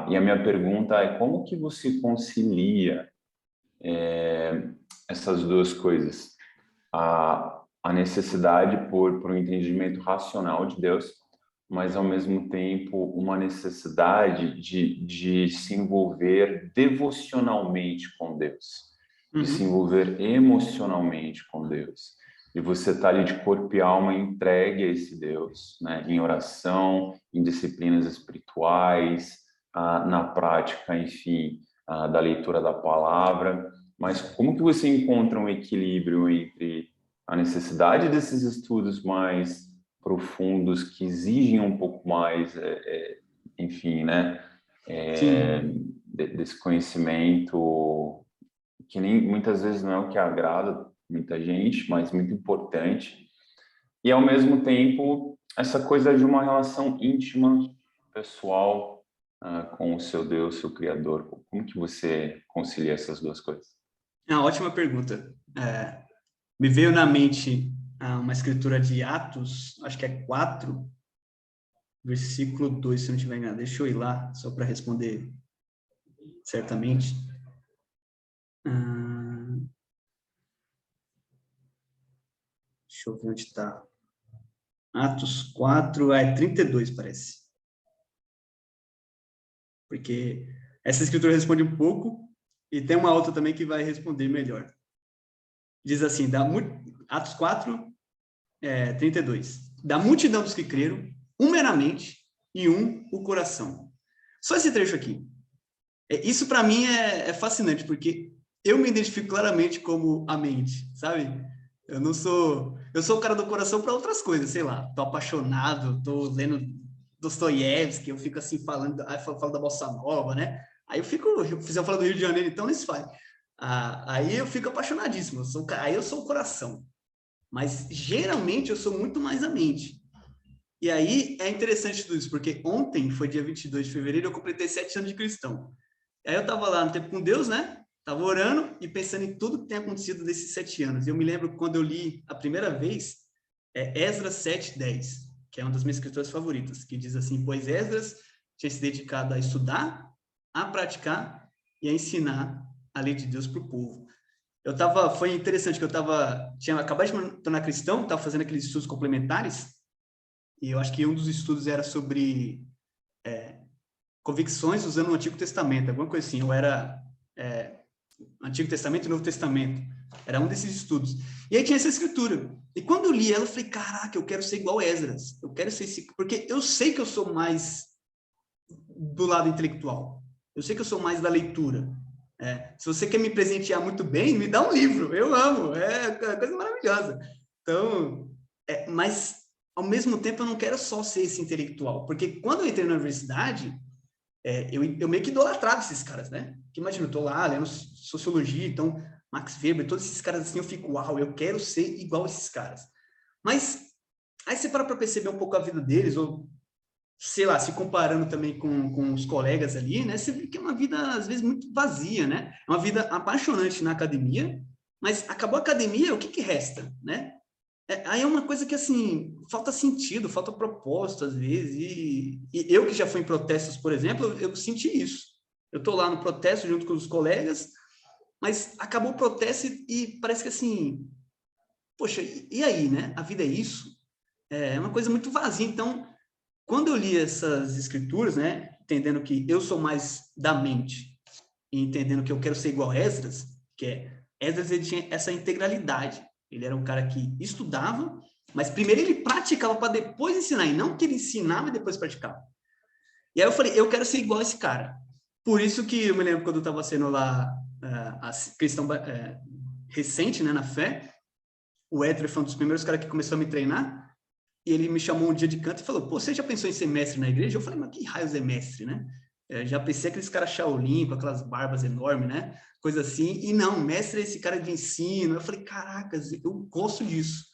E a minha pergunta é como que você concilia essas duas coisas? A necessidade por um entendimento racional de Deus, mas ao mesmo tempo uma necessidade de se envolver devocionalmente com Deus, de se envolver emocionalmente com Deus, de você estar ali de corpo e alma entregue a esse Deus, né, em oração, em disciplinas espirituais, na prática, enfim, da leitura da palavra. Mas como que você encontra um equilíbrio entre a necessidade desses estudos mais profundos que exigem um pouco mais, enfim, né, desse conhecimento que nem muitas vezes não é o que agrada muita gente, mas muito importante, e ao mesmo tempo essa coisa de uma relação íntima, pessoal, com o seu Deus, seu Criador. Como que você concilia essas duas coisas? Ótima pergunta. Me veio na mente uma escritura de Atos, acho que é 4, versículo 2, se não estiver enganado. Deixa eu ir lá, só para responder certamente. Deixa eu ver onde está. Atos 4, 32, parece. Porque essa escritura responde um pouco, e tem uma outra também que vai responder melhor. Diz assim, Atos 4, 32. Da multidão dos que creram, um meramente e o coração. Só esse trecho aqui. Isso para mim é fascinante, porque eu me identifico claramente como a mente, sabe? Eu sou o cara do coração para outras coisas, sei lá. Tô apaixonado, tô lendo Dostoiévski, eu fico assim falando da bossa nova, né? Aí eu falar do Rio de Janeiro, então isso faz. Aí eu fico apaixonadíssimo, aí eu sou o coração. Mas geralmente eu sou muito mais a mente. E aí é interessante tudo isso, porque ontem foi dia 22 de fevereiro, eu completei 7 anos de cristão. Aí eu tava lá no tempo com Deus, né? Tava orando e pensando em tudo que tem acontecido nesses 7 anos. E eu me lembro quando eu li a primeira vez, Esdras 7:10, que é uma das minhas escrituras favoritas, que diz assim, pois Esdras tinha se dedicado a estudar, a praticar e a ensinar a lei de Deus para o povo. Foi interessante que tinha acabado de me tornar cristão, estava fazendo aqueles estudos complementares, e eu acho que um dos estudos era sobre convicções usando o Antigo Testamento, alguma coisa assim, ou era Antigo Testamento e Novo Testamento, era um desses estudos. E aí tinha essa escritura, e quando eu li ela, eu falei, caraca, eu quero ser igual a Esdras, eu quero ser porque eu sei que eu sou mais do lado intelectual, eu sei que eu sou mais da leitura. Se você quer me presentear muito bem, me dá um livro, eu amo, é uma coisa maravilhosa. Então, mas ao mesmo tempo eu não quero só ser esse intelectual, porque quando eu entrei na universidade, eu meio que idolatrava esses caras, né? Porque imagina, eu tô lá lendo sociologia, então Max Weber, todos esses caras assim, eu fico, uau, eu quero ser igual a esses caras. Mas aí você para perceber um pouco a vida deles, ou sei lá, se comparando também com os colegas ali, né? Você vê que é uma vida, às vezes, muito vazia, né? É uma vida apaixonante na academia, mas acabou a academia, o que resta, né? Aí é uma coisa que, assim, falta sentido, falta propósito, às vezes, e eu que já fui em protestos, por exemplo, eu senti isso. Eu tô lá no protesto junto com os colegas, mas acabou o protesto e parece que, assim, poxa, e aí, né? A vida é isso? É uma coisa muito vazia, então quando eu li essas escrituras, né, entendendo que eu sou mais da mente e entendendo que eu quero ser igual a Esdras, Esdras ele tinha essa integralidade. Ele era um cara que estudava, mas primeiro ele praticava para depois ensinar, e não que ele ensinava e depois praticava. E aí eu falei, eu quero ser igual a esse cara. Por isso que eu me lembro quando eu estava sendo lá a questão recente, né, na fé, o Éder foi um dos primeiros caras que começou a me treinar, e ele me chamou um dia de canto e falou, pô, você já pensou em ser mestre na igreja? Eu falei, mas que raios é mestre, né? Já pensei aqueles caras Shaolin, com aquelas barbas enormes, né? Coisa assim. E não, mestre é esse cara de ensino. Eu falei, caracas, eu gosto disso.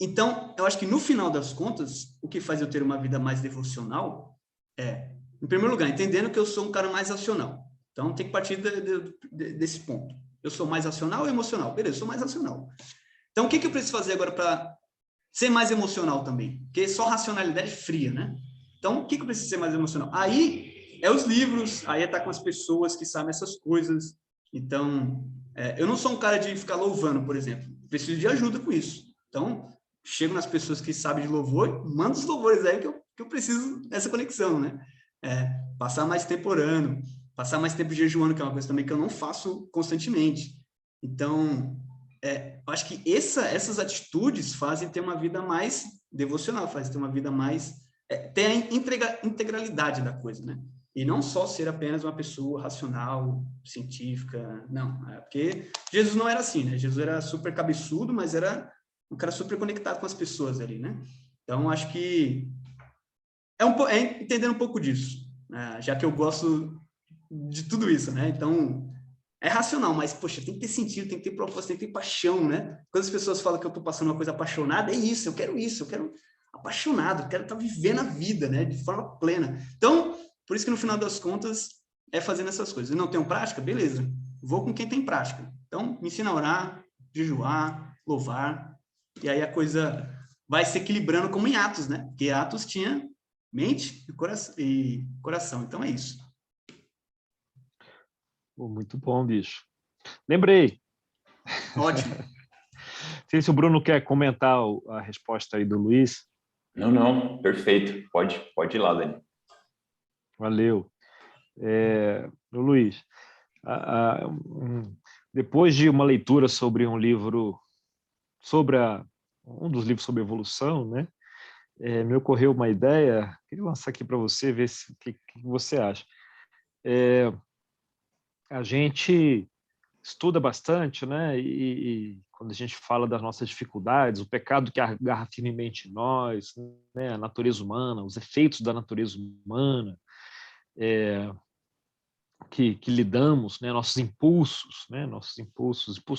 Então, eu acho que no final das contas, o que faz eu ter uma vida mais devocional é, em primeiro lugar, entendendo que eu sou um cara mais racional. Então, tem que partir desse ponto. Eu sou mais racional ou emocional? Beleza, eu sou mais racional. Então, o que eu preciso fazer agora para ser mais emocional também? Porque só racionalidade fria, né? Então, o que eu preciso ser mais emocional? Aí é os livros, aí é estar com as pessoas que sabem essas coisas. Então, eu não sou um cara de ficar louvando, por exemplo. Preciso de ajuda com isso. Então, chego nas pessoas que sabem de louvor, mando os louvores aí que eu preciso dessa conexão, né? Passar mais tempo orando, passar mais tempo jejuando, que é uma coisa também que eu não faço constantemente. Então, eu acho que essas atitudes fazem ter uma vida mais devocional, fazem ter uma vida mais... ter a integralidade da coisa, né? E não só ser apenas uma pessoa racional, científica, não. Porque Jesus não era assim, né? Jesus era super cabeçudo, mas era um cara super conectado com as pessoas ali, né? Então, acho que é entender um pouco disso, né? Já que eu gosto de tudo isso, né? Então, é racional, mas, poxa, tem que ter sentido, tem que ter propósito, tem que ter paixão, né? Quando as pessoas falam que eu estou passando uma coisa apaixonada, é isso, eu quero apaixonado, eu quero estar vivendo a vida, né? De forma plena. Então, por isso que no final das contas, é fazendo essas coisas. Eu não tenho prática? Beleza. Vou com quem tem prática. Então, me ensina a orar, jejuar, louvar, e aí a coisa vai se equilibrando como em Atos, né? Porque Atos tinha mente e coração. Então, é isso. Muito bom, bicho. Lembrei. Ótimo. Não sei se o Bruno quer comentar a resposta aí do Luiz. Não, perfeito. Pode ir lá, Dani. Valeu. Luiz, depois de uma leitura sobre um livro, um dos livros sobre evolução, né, me ocorreu uma ideia, queria lançar aqui para você, ver o que você acha. A gente estuda bastante, né, e quando a gente fala das nossas dificuldades, o pecado que agarra firmemente em nós, né, a natureza humana, os efeitos da natureza humana, que lidamos, né, nossos impulsos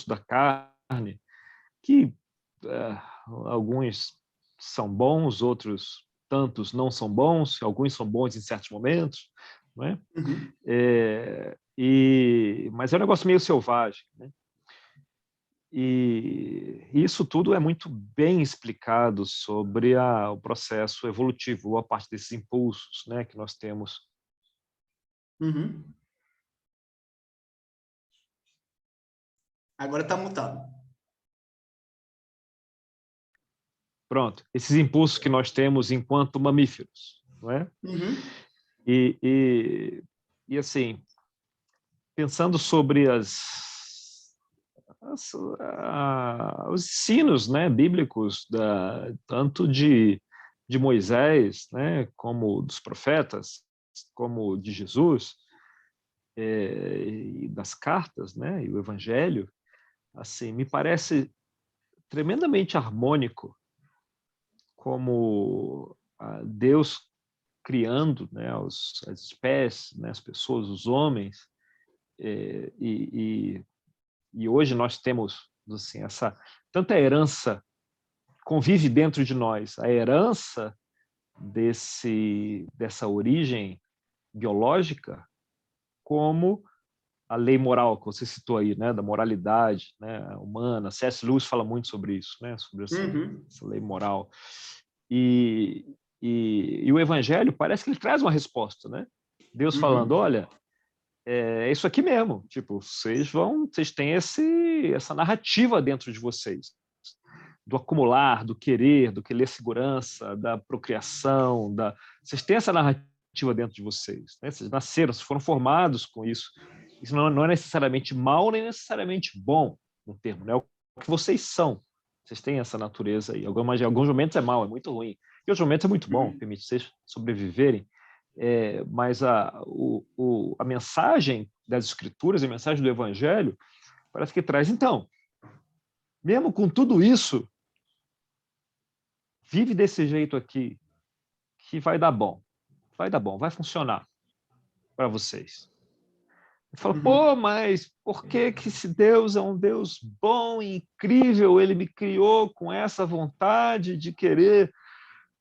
da carne, que alguns são bons, outros tantos não são bons, alguns são bons em certos momentos, não é? Uhum. Mas é um negócio meio selvagem, né? E isso tudo é muito bem explicado sobre o processo evolutivo, a parte desses impulsos, né, que nós temos. Uhum. Agora está mutado. Pronto, esses impulsos que nós temos enquanto mamíferos, não é? Uhum. E assim, pensando sobre os ensinos, né, bíblicos tanto de Moisés, né, como dos profetas, como de Jesus, e das cartas, né, e o Evangelho, assim, me parece tremendamente harmônico como Deus criando, né, as espécies, né, as pessoas, os homens, e hoje nós temos assim tanta herança convive dentro de nós, a herança dessa origem biológica, como a lei moral que você citou aí, né, da moralidade, né, humana. C.S. Lewis fala muito sobre isso, né, sobre essa lei moral. E o Evangelho parece que ele traz uma resposta, né? Deus falando, olha, é isso aqui mesmo, tipo, vocês têm essa narrativa dentro de vocês, do acumular, do querer segurança, da procriação, vocês têm essa narrativa dentro de vocês, né? Vocês nasceram, vocês foram formados com isso. Isso não é necessariamente mal, nem necessariamente bom, no termo, né? É o que vocês são. Vocês têm essa natureza aí. Em alguns momentos é mal, é muito ruim. Em outros momentos é muito bom, permite vocês sobreviverem Mas a mensagem das Escrituras, a mensagem do Evangelho, parece que traz. Então, mesmo com tudo isso, vive desse jeito aqui, que vai dar bom, vai funcionar para vocês. Eu falo, pô, mas por que esse Deus é um Deus bom e incrível? Ele me criou com essa vontade de querer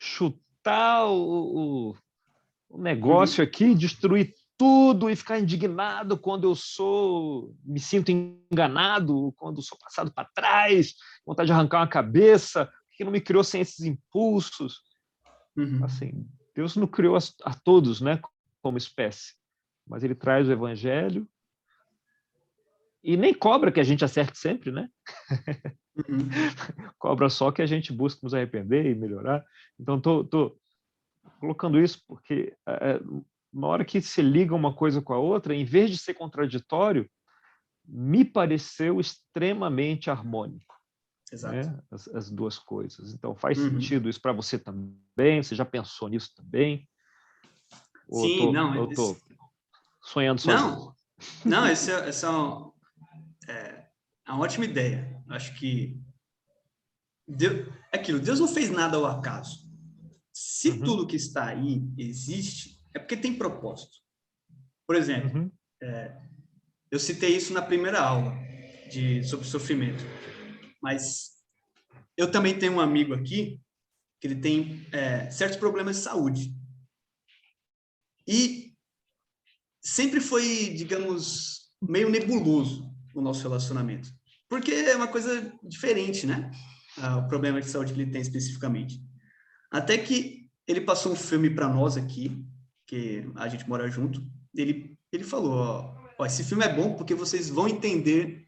chutar o negócio aqui, destruir tudo e ficar indignado quando me sinto enganado, quando sou passado para trás, vontade de arrancar uma cabeça, que não me criou sem esses impulsos. Assim, Deus não criou a todos, né, como espécie, mas ele traz o Evangelho e nem cobra que a gente acerte sempre, né? Cobra só que a gente busque nos arrepender e melhorar. Então, tô colocando isso porque na hora que se liga uma coisa com a outra, em vez de ser contraditório, me pareceu extremamente harmônico. Exato. Né? As duas coisas. Então, faz sentido isso para você também? Você já pensou nisso também? Sim, eu estou sonhando sozinho? Não, essa é uma ótima ideia. Acho que Deus não fez nada ao acaso. Se tudo que está aí existe, é porque tem propósito. Por exemplo, eu citei isso na primeira aula sobre sofrimento, mas eu também tenho um amigo aqui que ele tem certos problemas de saúde. E sempre foi, digamos, meio nebuloso o nosso relacionamento. Porque é uma coisa diferente, né? O problema de saúde que ele tem especificamente. Até que ele passou um filme para nós aqui, que a gente mora junto. Ele falou, ó, esse filme é bom porque vocês vão entender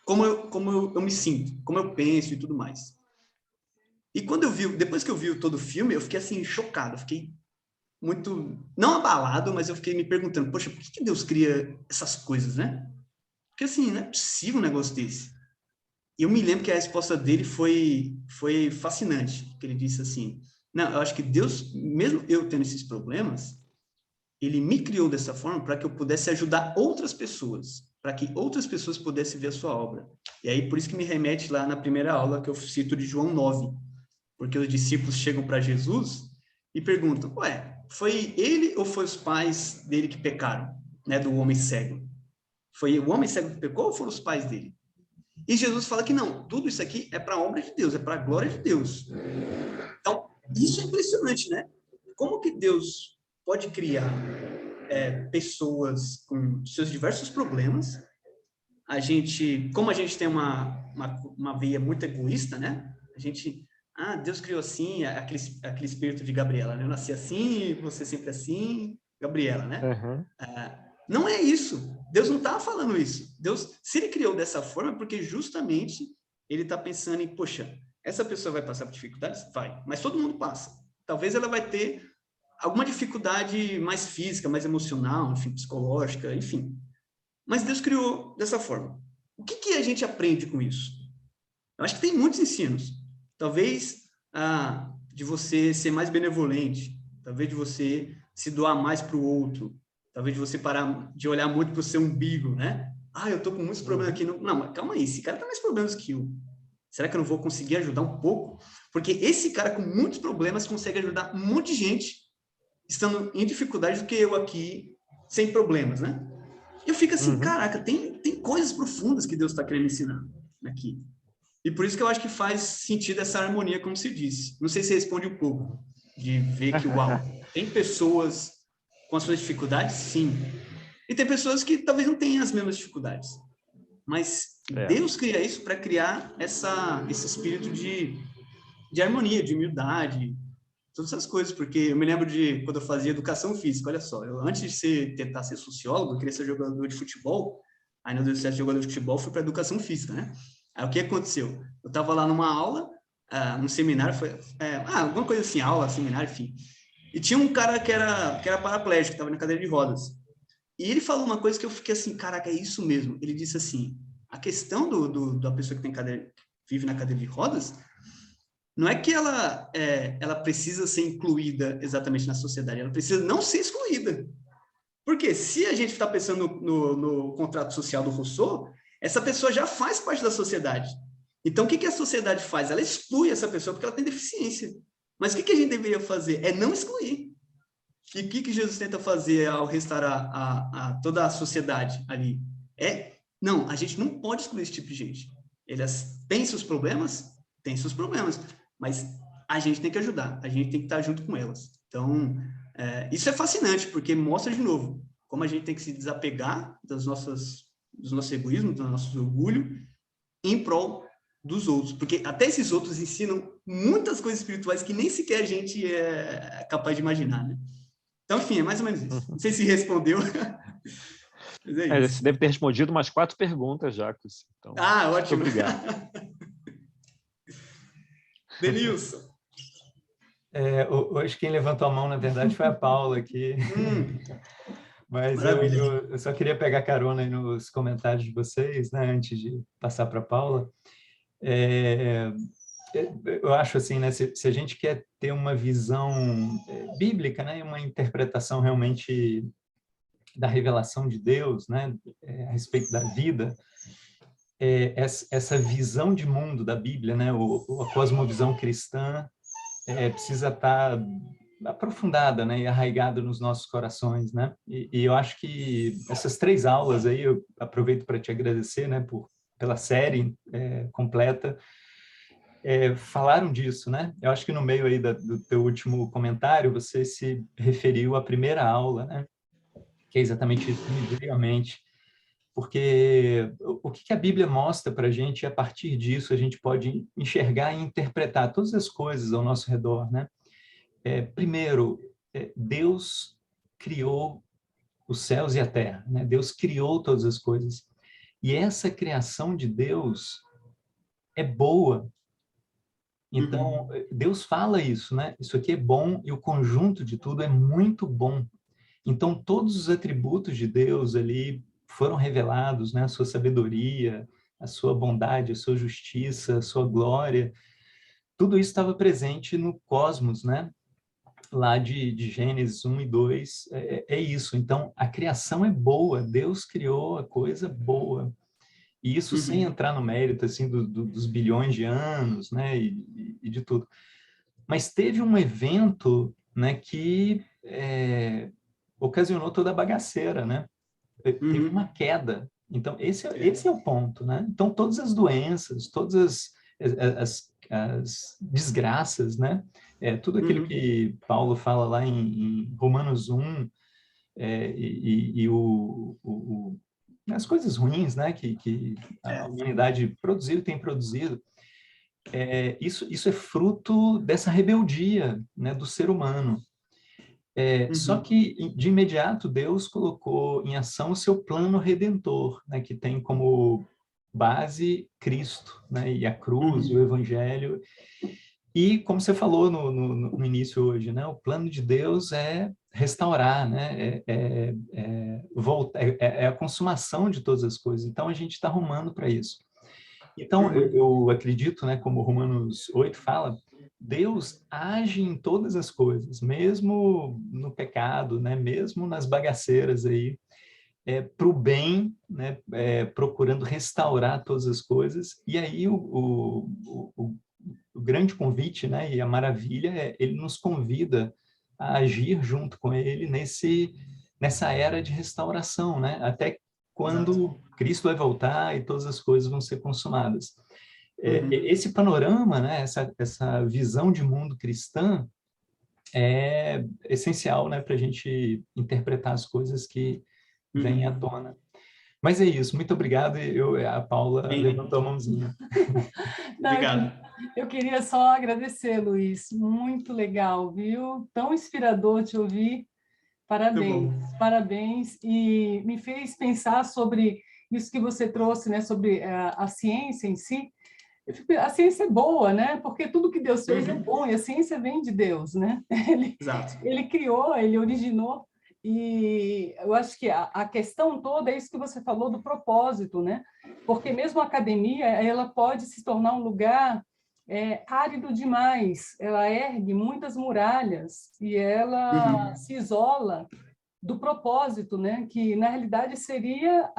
como eu me sinto, como eu penso e tudo mais. E depois que eu vi todo o filme, eu fiquei assim, chocado, fiquei muito, não abalado, mas eu fiquei me perguntando, poxa, por que Deus cria essas coisas, né? Porque assim, não é possível um negócio desse. E eu me lembro que a resposta dele foi fascinante, que ele disse assim, não, eu acho que Deus, mesmo eu tendo esses problemas, ele me criou dessa forma para que eu pudesse ajudar outras pessoas, para que outras pessoas pudessem ver a sua obra. E aí, por isso que me remete lá na primeira aula que eu cito de João 9, porque os discípulos chegam para Jesus e perguntam, foi ele ou foi os pais dele que pecaram, né, do homem cego? Foi o homem cego que pecou ou foram os pais dele? E Jesus fala que não, tudo isso aqui é para a obra de Deus, é para a glória de Deus. Então, isso é impressionante, né? Como que Deus pode criar pessoas com seus diversos problemas? Como a gente tem uma veia muito egoísta, né? Deus criou assim, aquele espírito de Gabriela, né? Eu nasci assim, você sempre assim, Gabriela, né? Não é isso. Deus não estava falando isso. Deus, se ele criou dessa forma, é porque justamente ele está pensando em, poxa, essa pessoa vai passar por dificuldades? Vai. Mas todo mundo passa. Talvez ela vai ter alguma dificuldade mais física, mais emocional, enfim, psicológica, enfim. Mas Deus criou dessa forma. O que a gente aprende com isso? Eu acho que tem muitos ensinos. Talvez de você ser mais benevolente, talvez de você se doar mais para o outro, talvez de você parar de olhar muito para o seu umbigo, né? Eu estou com muitos problemas aqui. Não, mas calma aí, esse cara tem mais problemas que eu. Será que eu não vou conseguir ajudar um pouco? Porque esse cara com muitos problemas consegue ajudar um monte de gente estando em dificuldade do que eu aqui sem problemas, né? Eu fico assim, caraca, tem coisas profundas que Deus está querendo ensinar aqui. E por isso que eu acho que faz sentido essa harmonia, como se disse. Não sei se responde um pouco, de ver que, uau, tem pessoas com as suas dificuldades, sim. E tem pessoas que talvez não tenham as mesmas dificuldades. Mas Deus cria isso para criar esse espírito de harmonia, de humildade, todas essas coisas. Porque eu me lembro de quando eu fazia educação física, olha só, antes de tentar ser sociólogo, eu queria ser jogador de futebol. Aí não deu certo jogador de futebol, fui para educação física, né? Aí o que aconteceu? Eu estava lá numa aula, num seminário, alguma coisa assim, aula, seminário, enfim. E tinha um cara que era paraplégico, que estava na cadeira de rodas. E ele falou uma coisa que eu fiquei assim, caraca, é isso mesmo. Ele disse assim, a questão da pessoa que vive na cadeira de rodas não é que ela precisa ser incluída exatamente na sociedade, ela precisa não ser excluída. Porque se a gente está pensando no contrato social do Rousseau, essa pessoa já faz parte da sociedade. Então, o que a sociedade faz? Ela exclui essa pessoa porque ela tem deficiência. Mas o que a gente deveria fazer? É não excluir. E o que Jesus tenta fazer ao restaurar toda a sociedade ali? Não, a gente não pode excluir esse tipo de gente. Elas têm seus problemas? Têm seus problemas. Mas a gente tem que ajudar, a gente tem que estar junto com elas. Então, isso é fascinante, porque mostra de novo como a gente tem que se desapegar dos nossos egoísmos, do nosso orgulho, em prol dos outros. Porque até esses outros ensinam muitas coisas espirituais que nem sequer a gente é capaz de imaginar, né? Então, enfim, é mais ou menos isso. Não sei se respondeu. Mas é isso. Você deve ter respondido umas 4 perguntas já, Cussi. Então, ótimo. Muito obrigado. Denilson. Hoje quem levantou a mão, na verdade, foi a Paula aqui. Mas eu só queria pegar carona aí nos comentários de vocês, né, antes de passar para a Paula. Eu acho assim, né, se a gente quer ter uma visão bíblica, né, uma interpretação realmente da revelação de Deus, né, a respeito da vida, essa visão de mundo da Bíblia, né, a cosmovisão cristã, precisa estar aprofundada, né, e arraigada nos nossos corações, né? E eu acho que essas 3 aulas aí, eu aproveito para te agradecer, né, pela série completa, falaram disso, né? Eu acho que no meio aí do teu último comentário, você se referiu à primeira aula, né? Que é exatamente isso que me veio à mente. Porque o que a Bíblia mostra para a gente, e a partir disso a gente pode enxergar e interpretar todas as coisas ao nosso redor, né? Primeiro, Deus criou os céus e a terra, né? Deus criou todas as coisas. E essa criação de Deus é boa. Então, Deus fala isso, né? Isso aqui é bom e o conjunto de tudo é muito bom. Então, todos os atributos de Deus ali foram revelados, né? A sua sabedoria, a sua bondade, a sua justiça, a sua glória. Tudo isso estava presente no cosmos, né? Lá de Gênesis 1 e 2, é isso. Então, a criação é boa, Deus criou a coisa boa. E isso sem entrar no mérito assim, dos bilhões de anos, né, e de tudo. Mas teve um evento, né, que ocasionou toda a bagaceira, né? Teve uma queda. Então, esse é o ponto, né? Então, todas as doenças, todas as desgraças, né? Tudo aquilo que Paulo fala lá em Romanos 1, as coisas ruins, né, que a humanidade produziu e tem produzido, isso é fruto dessa rebeldia, né, do ser humano. Só que, de imediato, Deus colocou em ação o seu plano redentor, né, que tem como base Cristo, né, e a cruz, e o Evangelho. E, como você falou no início hoje, né, o plano de Deus é restaurar, né, é a consumação de todas as coisas. Então, a gente está rumando para isso. Então, eu acredito, né, como Romanos 8 fala, Deus age em todas as coisas, mesmo no pecado, né, mesmo nas bagaceiras aí, para o bem, né, procurando restaurar todas as coisas. E aí o grande convite, né, e a maravilha ele nos convida a agir junto com ele nessa era de restauração, né, até quando Cristo vai voltar e todas as coisas vão ser consumadas. Esse panorama, né, essa visão de mundo cristã é essencial, né, para a gente interpretar as coisas que vêm à tona. Mas é isso, muito obrigado. A Paula levantou a mãozinha. Obrigado. Eu queria só agradecer, Luiz. Muito legal, viu? Tão inspirador te ouvir. Parabéns, parabéns. E me fez pensar sobre isso que você trouxe, né? Sobre a ciência em si. A ciência é boa, né? Porque tudo que Deus fez é bom e a ciência vem de Deus, né? Ele criou, ele originou. E eu acho que a questão toda é isso que você falou do propósito, né? Porque mesmo a academia, ela pode se tornar um lugar é árido demais, ela ergue muitas muralhas e ela se isola do propósito, né? Que na realidade seria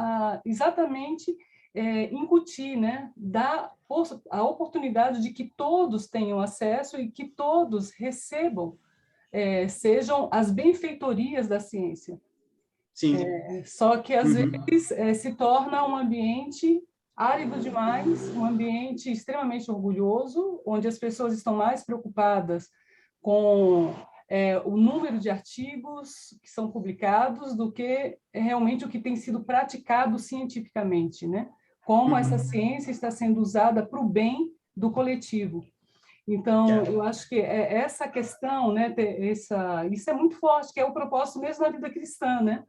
exatamente incutir, né? Dar a oportunidade de que todos tenham acesso e que todos recebam, sejam as benfeitorias da ciência. Sim. Só que às vezes se torna um ambiente árido demais, um ambiente extremamente orgulhoso, onde as pessoas estão mais preocupadas com o número de artigos que são publicados do que realmente o que tem sido praticado cientificamente, né? Como essa ciência está sendo usada para o bem do coletivo. Então, eu acho que essa questão, né, isso é muito forte, que é o propósito mesmo da vida cristã, né?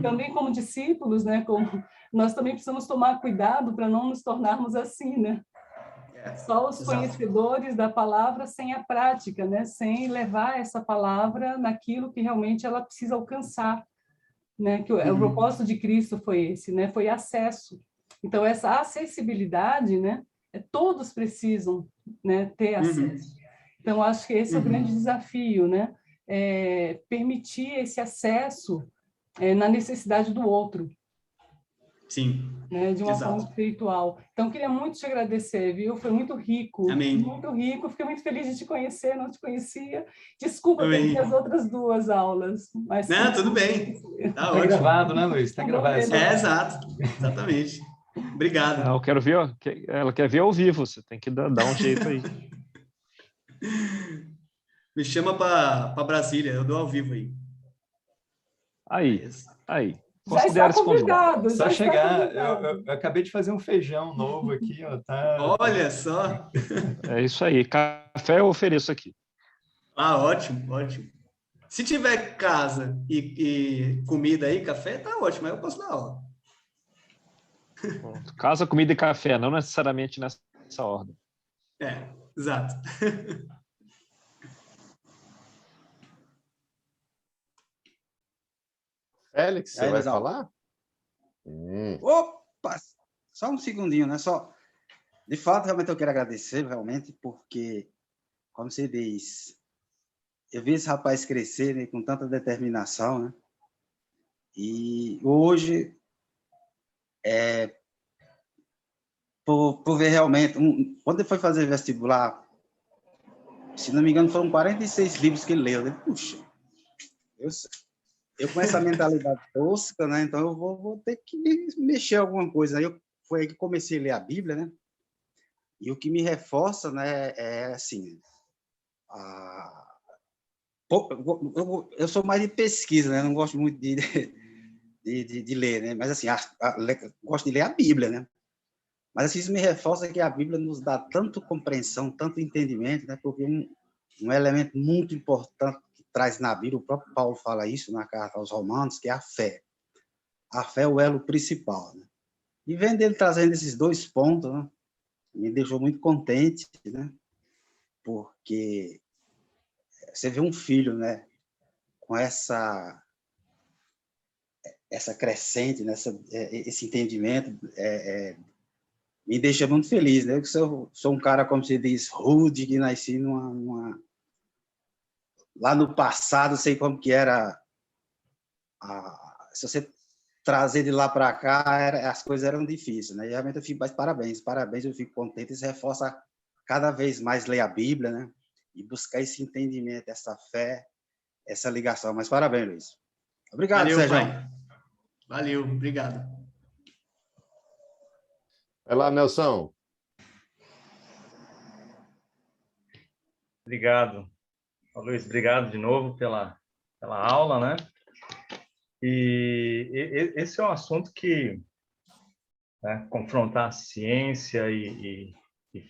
Também como discípulos, né, nós também precisamos tomar cuidado para não nos tornarmos assim, né? Só os conhecedores da palavra sem a prática, né? Sem levar essa palavra naquilo que realmente ela precisa alcançar, né? Que o propósito de Cristo foi esse, né? Foi acesso. Então, essa acessibilidade, né? Todos precisam, né, ter acesso. Então, acho que esse é o grande desafio, né? Permitir esse acesso na necessidade do outro. Sim. Né, de uma forma espiritual. Então, queria muito te agradecer, viu? Foi muito rico. Amém. Muito rico. Fiquei muito feliz de te conhecer, não te conhecia. Desculpa ter as outras 2 aulas. Mas não, tudo bem. Tá ótimo. Gravado, né, Luiz? Está gravado. Exato. Exatamente. Obrigado. Não, ela quer ver ao vivo, você tem que dar um jeito aí. Me chama para Brasília, eu dou ao vivo aí. Aí. Já está convidado. Só chegar. Eu acabei de fazer um feijão novo aqui. Ó, tá... Olha só. É isso aí. Café eu ofereço aqui. Ótimo, ótimo. Se tiver casa e comida aí, café, tá ótimo. Aí eu posso dar aula. Casa, comida e café, não necessariamente nessa ordem. Exato. Félix, você vai falar? Opa! Só um segundinho, né? De fato, realmente eu quero agradecer, realmente, porque, como você diz, eu vi esse rapaz crescer, né, com tanta determinação, né? E hoje, por ver realmente, quando ele foi fazer vestibular, se não me engano, foram 46 livros que ele leu, né? Puxa, eu com essa mentalidade tosca, né? Então eu vou ter que mexer alguma coisa. Foi aí que comecei a ler a Bíblia, né? E o que me reforça, né, é assim, eu sou mais de pesquisa, né? Não gosto muito de ler, né? Mas assim, gosto de ler a Bíblia, né? Mas assim, isso me reforça que a Bíblia nos dá tanto compreensão, tanto entendimento, né? Porque um elemento muito importante que traz na Bíblia, o próprio Paulo fala isso na carta aos Romanos, que é a fé. A fé é o elo principal, né? E vendo ele trazendo esses 2 pontos, né, me deixou muito contente, né? Porque você vê um filho, né, com essa crescente, né, esse entendimento, me deixa muito feliz, né? Eu sou um cara, como se diz, rude, que nasci lá no passado, sei como que era. Se você trazer de lá para cá, as coisas eram difíceis, né? E realmente eu fico, mas parabéns, eu fico contente. Isso reforça cada vez mais ler a Bíblia, né? E buscar esse entendimento, essa fé, essa ligação. Mas parabéns, Luiz. Obrigado, Valeu, Sérgio. pai. Valeu, obrigado. Vai lá, Nelson. Obrigado, Luiz. Obrigado de novo pela aula, né? E esse é um assunto que, né, confrontar ciência e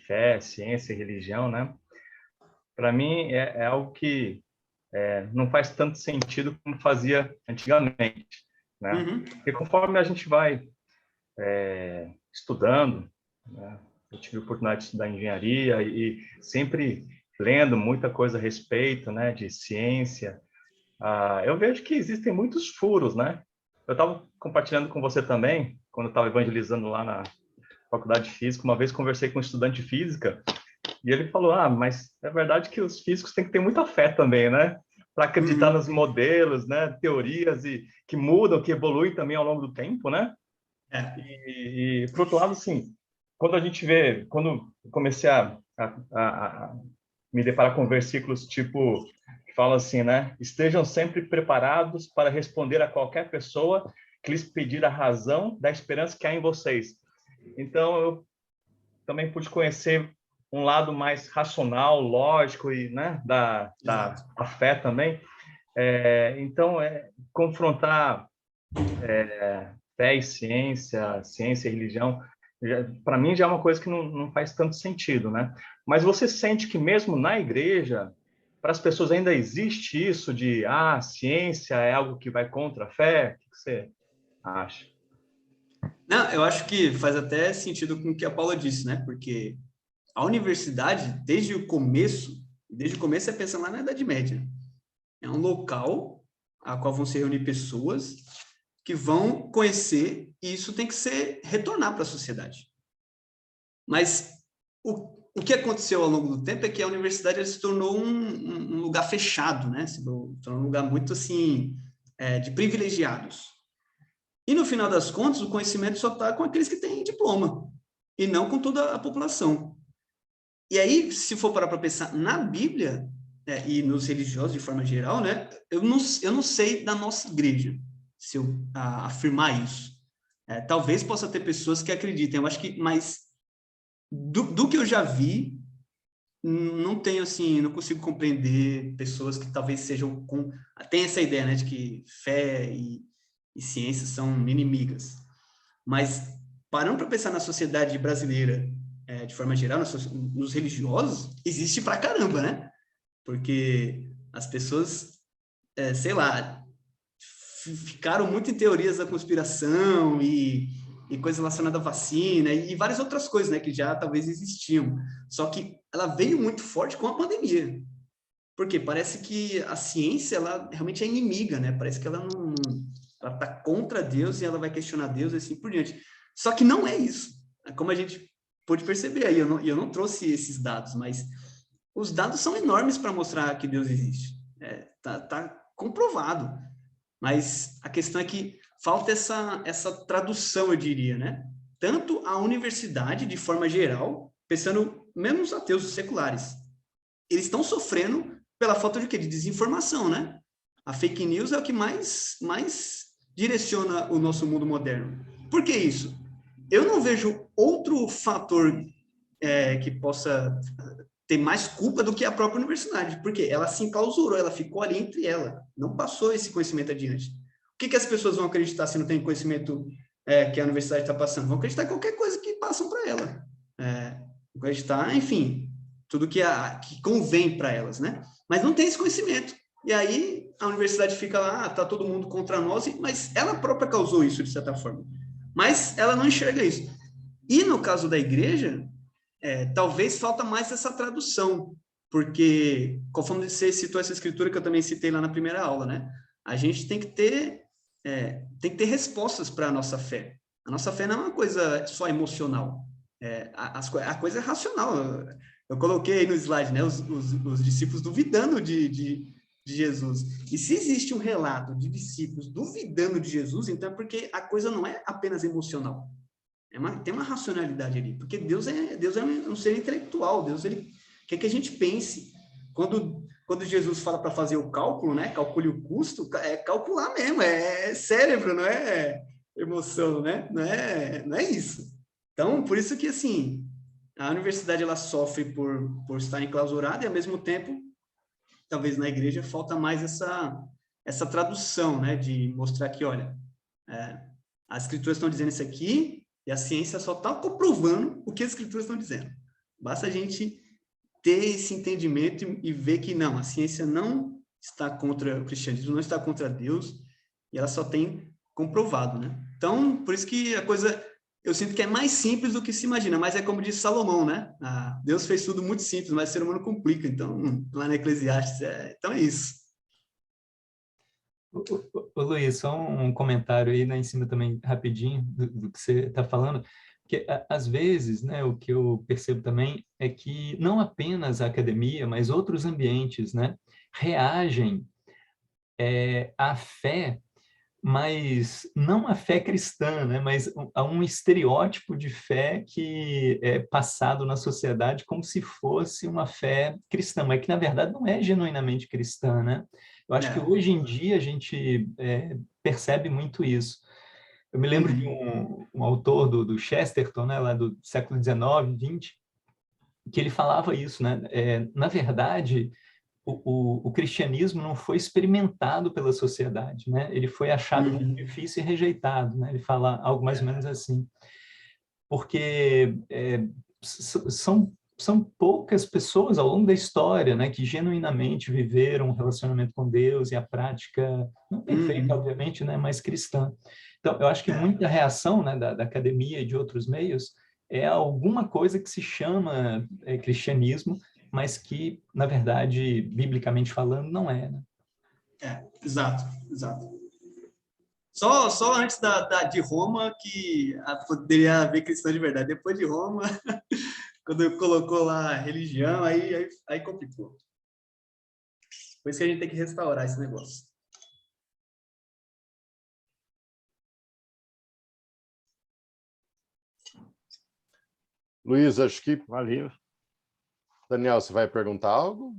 fé, ciência e religião, né? Para mim é algo que não faz tanto sentido como fazia antigamente, né? Porque conforme a gente vai estudando, né? Eu tive a oportunidade de estudar engenharia e sempre lendo muita coisa a respeito, né, de ciência. Eu vejo que existem muitos furos, né? Eu estava compartilhando com você também, quando eu estava evangelizando lá na faculdade de física, uma vez conversei com um estudante de física E ele falou, mas é verdade que os físicos têm que ter muita fé também, né? Para acreditar nos modelos, né? Teorias que mudam, que evoluem também ao longo do tempo, né? E por outro lado, assim, quando eu comecei a me deparar com versículos tipo, que falam assim, né? Estejam sempre preparados para responder a qualquer pessoa que lhes pedir a razão da esperança que há em vocês. Então, eu também pude conhecer um lado mais racional, lógico, e, né, da fé também. Então, confrontar fé e ciência, ciência e religião, para mim já é uma coisa que não faz tanto sentido, né? Mas você sente que mesmo na igreja, para as pessoas ainda existe isso de, ciência é algo que vai contra a fé? O que você acha? Não, eu acho que faz até sentido com o que a Paula disse, né? Porque a universidade, desde o começo é pensando lá na Idade Média. É um local a qual vão se reunir pessoas que vão conhecer, e isso tem que retornar para a sociedade. Mas o que aconteceu ao longo do tempo é que a universidade se tornou um lugar fechado, né? Se tornou um lugar muito, assim, de privilegiados. E, no final das contas, o conhecimento só está com aqueles que têm diploma, e não com toda a população. E aí, se for parar para pensar na Bíblia, e nos religiosos de forma geral, né, eu não sei da nossa igreja, se eu afirmar isso. Talvez possa ter pessoas que acreditem, eu acho que, mas do que eu já vi, não tenho, assim, não consigo compreender pessoas que talvez sejam tem essa ideia, né, de que fé e ciência são inimigas. Mas, parando para pensar na sociedade brasileira, de forma geral, nos religiosos, existe pra caramba, né? Porque as pessoas, sei lá, ficaram muito em teorias da conspiração e coisas relacionadas à vacina e várias outras coisas, né, que já talvez existiam. Só que ela veio muito forte com a pandemia. Porque parece que a ciência, ela realmente é inimiga, né? Parece que ela está contra Deus e ela vai questionar Deus e assim por diante. Só que não é isso. Como a gente pôde perceber aí, eu não trouxe esses dados, mas os dados são enormes para mostrar que Deus existe. Tá comprovado. Mas a questão é que falta essa tradução, eu diria, né? Tanto a universidade, de forma geral, pensando mesmo nos ateus, os seculares, eles estão sofrendo pela falta de quê? De desinformação, né? A fake news é o que mais direciona o nosso mundo moderno. Por que isso? Eu não vejo outro fator que possa ter mais culpa do que a própria universidade, porque ela se enclausurou, ela ficou ali entre ela, não passou esse conhecimento adiante. O que as pessoas vão acreditar se não tem conhecimento que a universidade está passando? Vão acreditar em qualquer coisa que passam para ela. Vão acreditar, enfim, tudo que convém para elas, né? Mas não tem esse conhecimento. E aí a universidade fica lá, tá todo mundo contra nós, mas ela própria causou isso, de certa forma. Mas ela não enxerga isso. E no caso da igreja, talvez falta mais essa tradução, porque, conforme você citou essa escritura que eu também citei lá na primeira aula, né? A gente tem que ter respostas para a nossa fé. A nossa fé não é uma coisa só emocional. A coisa é racional. Eu coloquei aí no slide, né, os discípulos duvidando de Jesus. E se existe um relato de discípulos duvidando de Jesus, então é porque a coisa não é apenas emocional. Tem uma racionalidade ali, porque Deus é um ser intelectual. Deus, ele quer que a gente pense. Quando Jesus fala para fazer o cálculo, né, calcule o custo, é calcular mesmo, é cérebro, não é emoção, né? Não é isso. Então, por isso que, assim, a universidade ela sofre por estar enclausurada e, ao mesmo tempo, talvez na igreja falta mais essa tradução, né? De mostrar que, olha, as escrituras estão dizendo isso aqui e a ciência só está comprovando o que as escrituras estão dizendo. Basta a gente ter esse entendimento e ver que, não, a ciência não está contra o cristianismo, não está contra Deus, e ela só tem comprovado, né? Então, por isso que a coisa... Eu sinto que é mais simples do que se imagina, mas é como disse Salomão, né? Deus fez tudo muito simples, mas o ser humano complica. Então, lá na Eclesiastes, então é isso. Ô, Luiz, só um comentário aí, né, em cima também, rapidinho, do que você está falando, Porque, às vezes, né, o que eu percebo também é que não apenas a academia, mas outros ambientes, né, reagem à fé, mas não a fé cristã, né, mas a um estereótipo de fé que é passado na sociedade como se fosse uma fé cristã, mas que, na verdade, não é genuinamente cristã, né? Eu acho que hoje em dia a gente percebe muito isso. Eu me lembro de um autor do Chesterton, né, lá do século XIX, XX, que ele falava isso, né? Na verdade, o cristianismo não foi experimentado pela sociedade, né? Ele foi achado muito difícil e rejeitado, né? Ele fala algo mais ou menos assim. Porque são poucas pessoas ao longo da história, né, que genuinamente viveram um relacionamento com Deus e a prática, não perfeita, obviamente, né, mas cristã. Então, eu acho que muita reação, né, da academia e de outros meios é alguma coisa que se chama cristianismo, mas que, na verdade, biblicamente falando, não é, né? Exato, exato. Só antes de Roma que poderia haver cristão de verdade. Depois de Roma, quando colocou lá religião, aí complicou. Por isso que a gente tem que restaurar esse negócio. Luiz, acho que... Valeu. Daniel, você vai perguntar algo?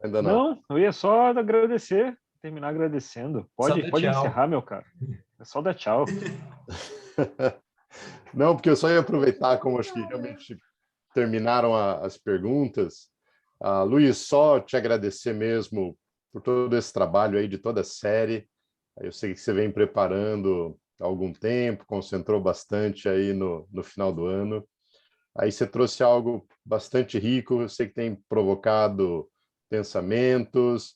Ainda não. Não, eu ia só agradecer, terminar agradecendo. Pode encerrar, meu cara. É só dar tchau. Não, porque eu só ia aproveitar, como acho que realmente terminaram as perguntas. Luiz, só te agradecer mesmo por todo esse trabalho aí de toda a série. Eu sei que você vem preparando há algum tempo, concentrou bastante aí no final do ano. Aí você trouxe algo bastante rico, eu sei que tem provocado pensamentos.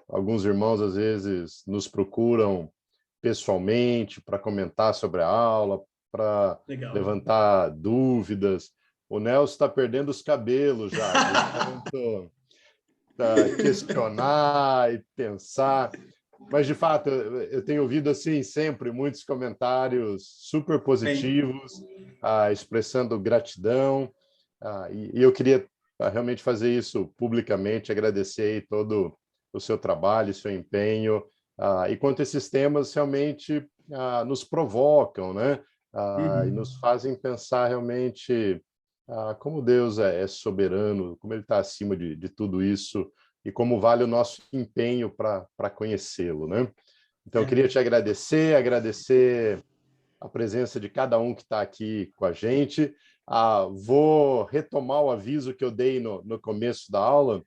Alguns irmãos, às vezes, nos procuram pessoalmente para comentar sobre a aula, para levantar dúvidas. O Nelson está perdendo os cabelos já, de tanto questionar e pensar. Mas, de fato, eu tenho ouvido assim sempre muitos comentários super positivos, expressando gratidão. E eu queria realmente fazer isso publicamente, agradecer aí todo o seu trabalho, o seu empenho, e quanto esses temas realmente nos provocam, né? E nos fazem pensar realmente como Deus é soberano, como Ele está acima de tudo isso e como vale o nosso empenho para conhecê-lo, né? Então, eu queria te agradecer a presença de cada um que está aqui com a gente. Vou retomar o aviso que eu dei no começo da aula,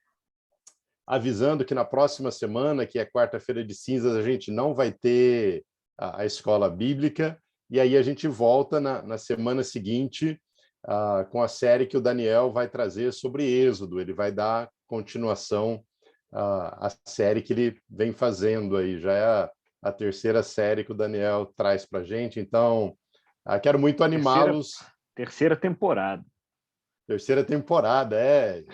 avisando que na próxima semana, que é quarta-feira de cinzas, a gente não vai ter a escola bíblica, e aí a gente volta na semana seguinte com a série que o Daniel vai trazer sobre Êxodo. Ele vai dar continuação à série que ele vem fazendo aí. Já é a terceira série que o Daniel traz para a gente. Então, quero muito animá-los. Terceira temporada. Terceira temporada, E,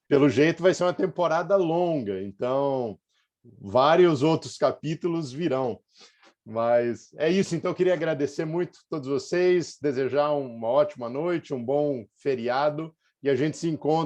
pelo jeito vai ser uma temporada longa, então vários outros capítulos virão. Mas é isso, então eu queria agradecer muito a todos vocês, desejar uma ótima noite, um bom feriado, e a gente se encontra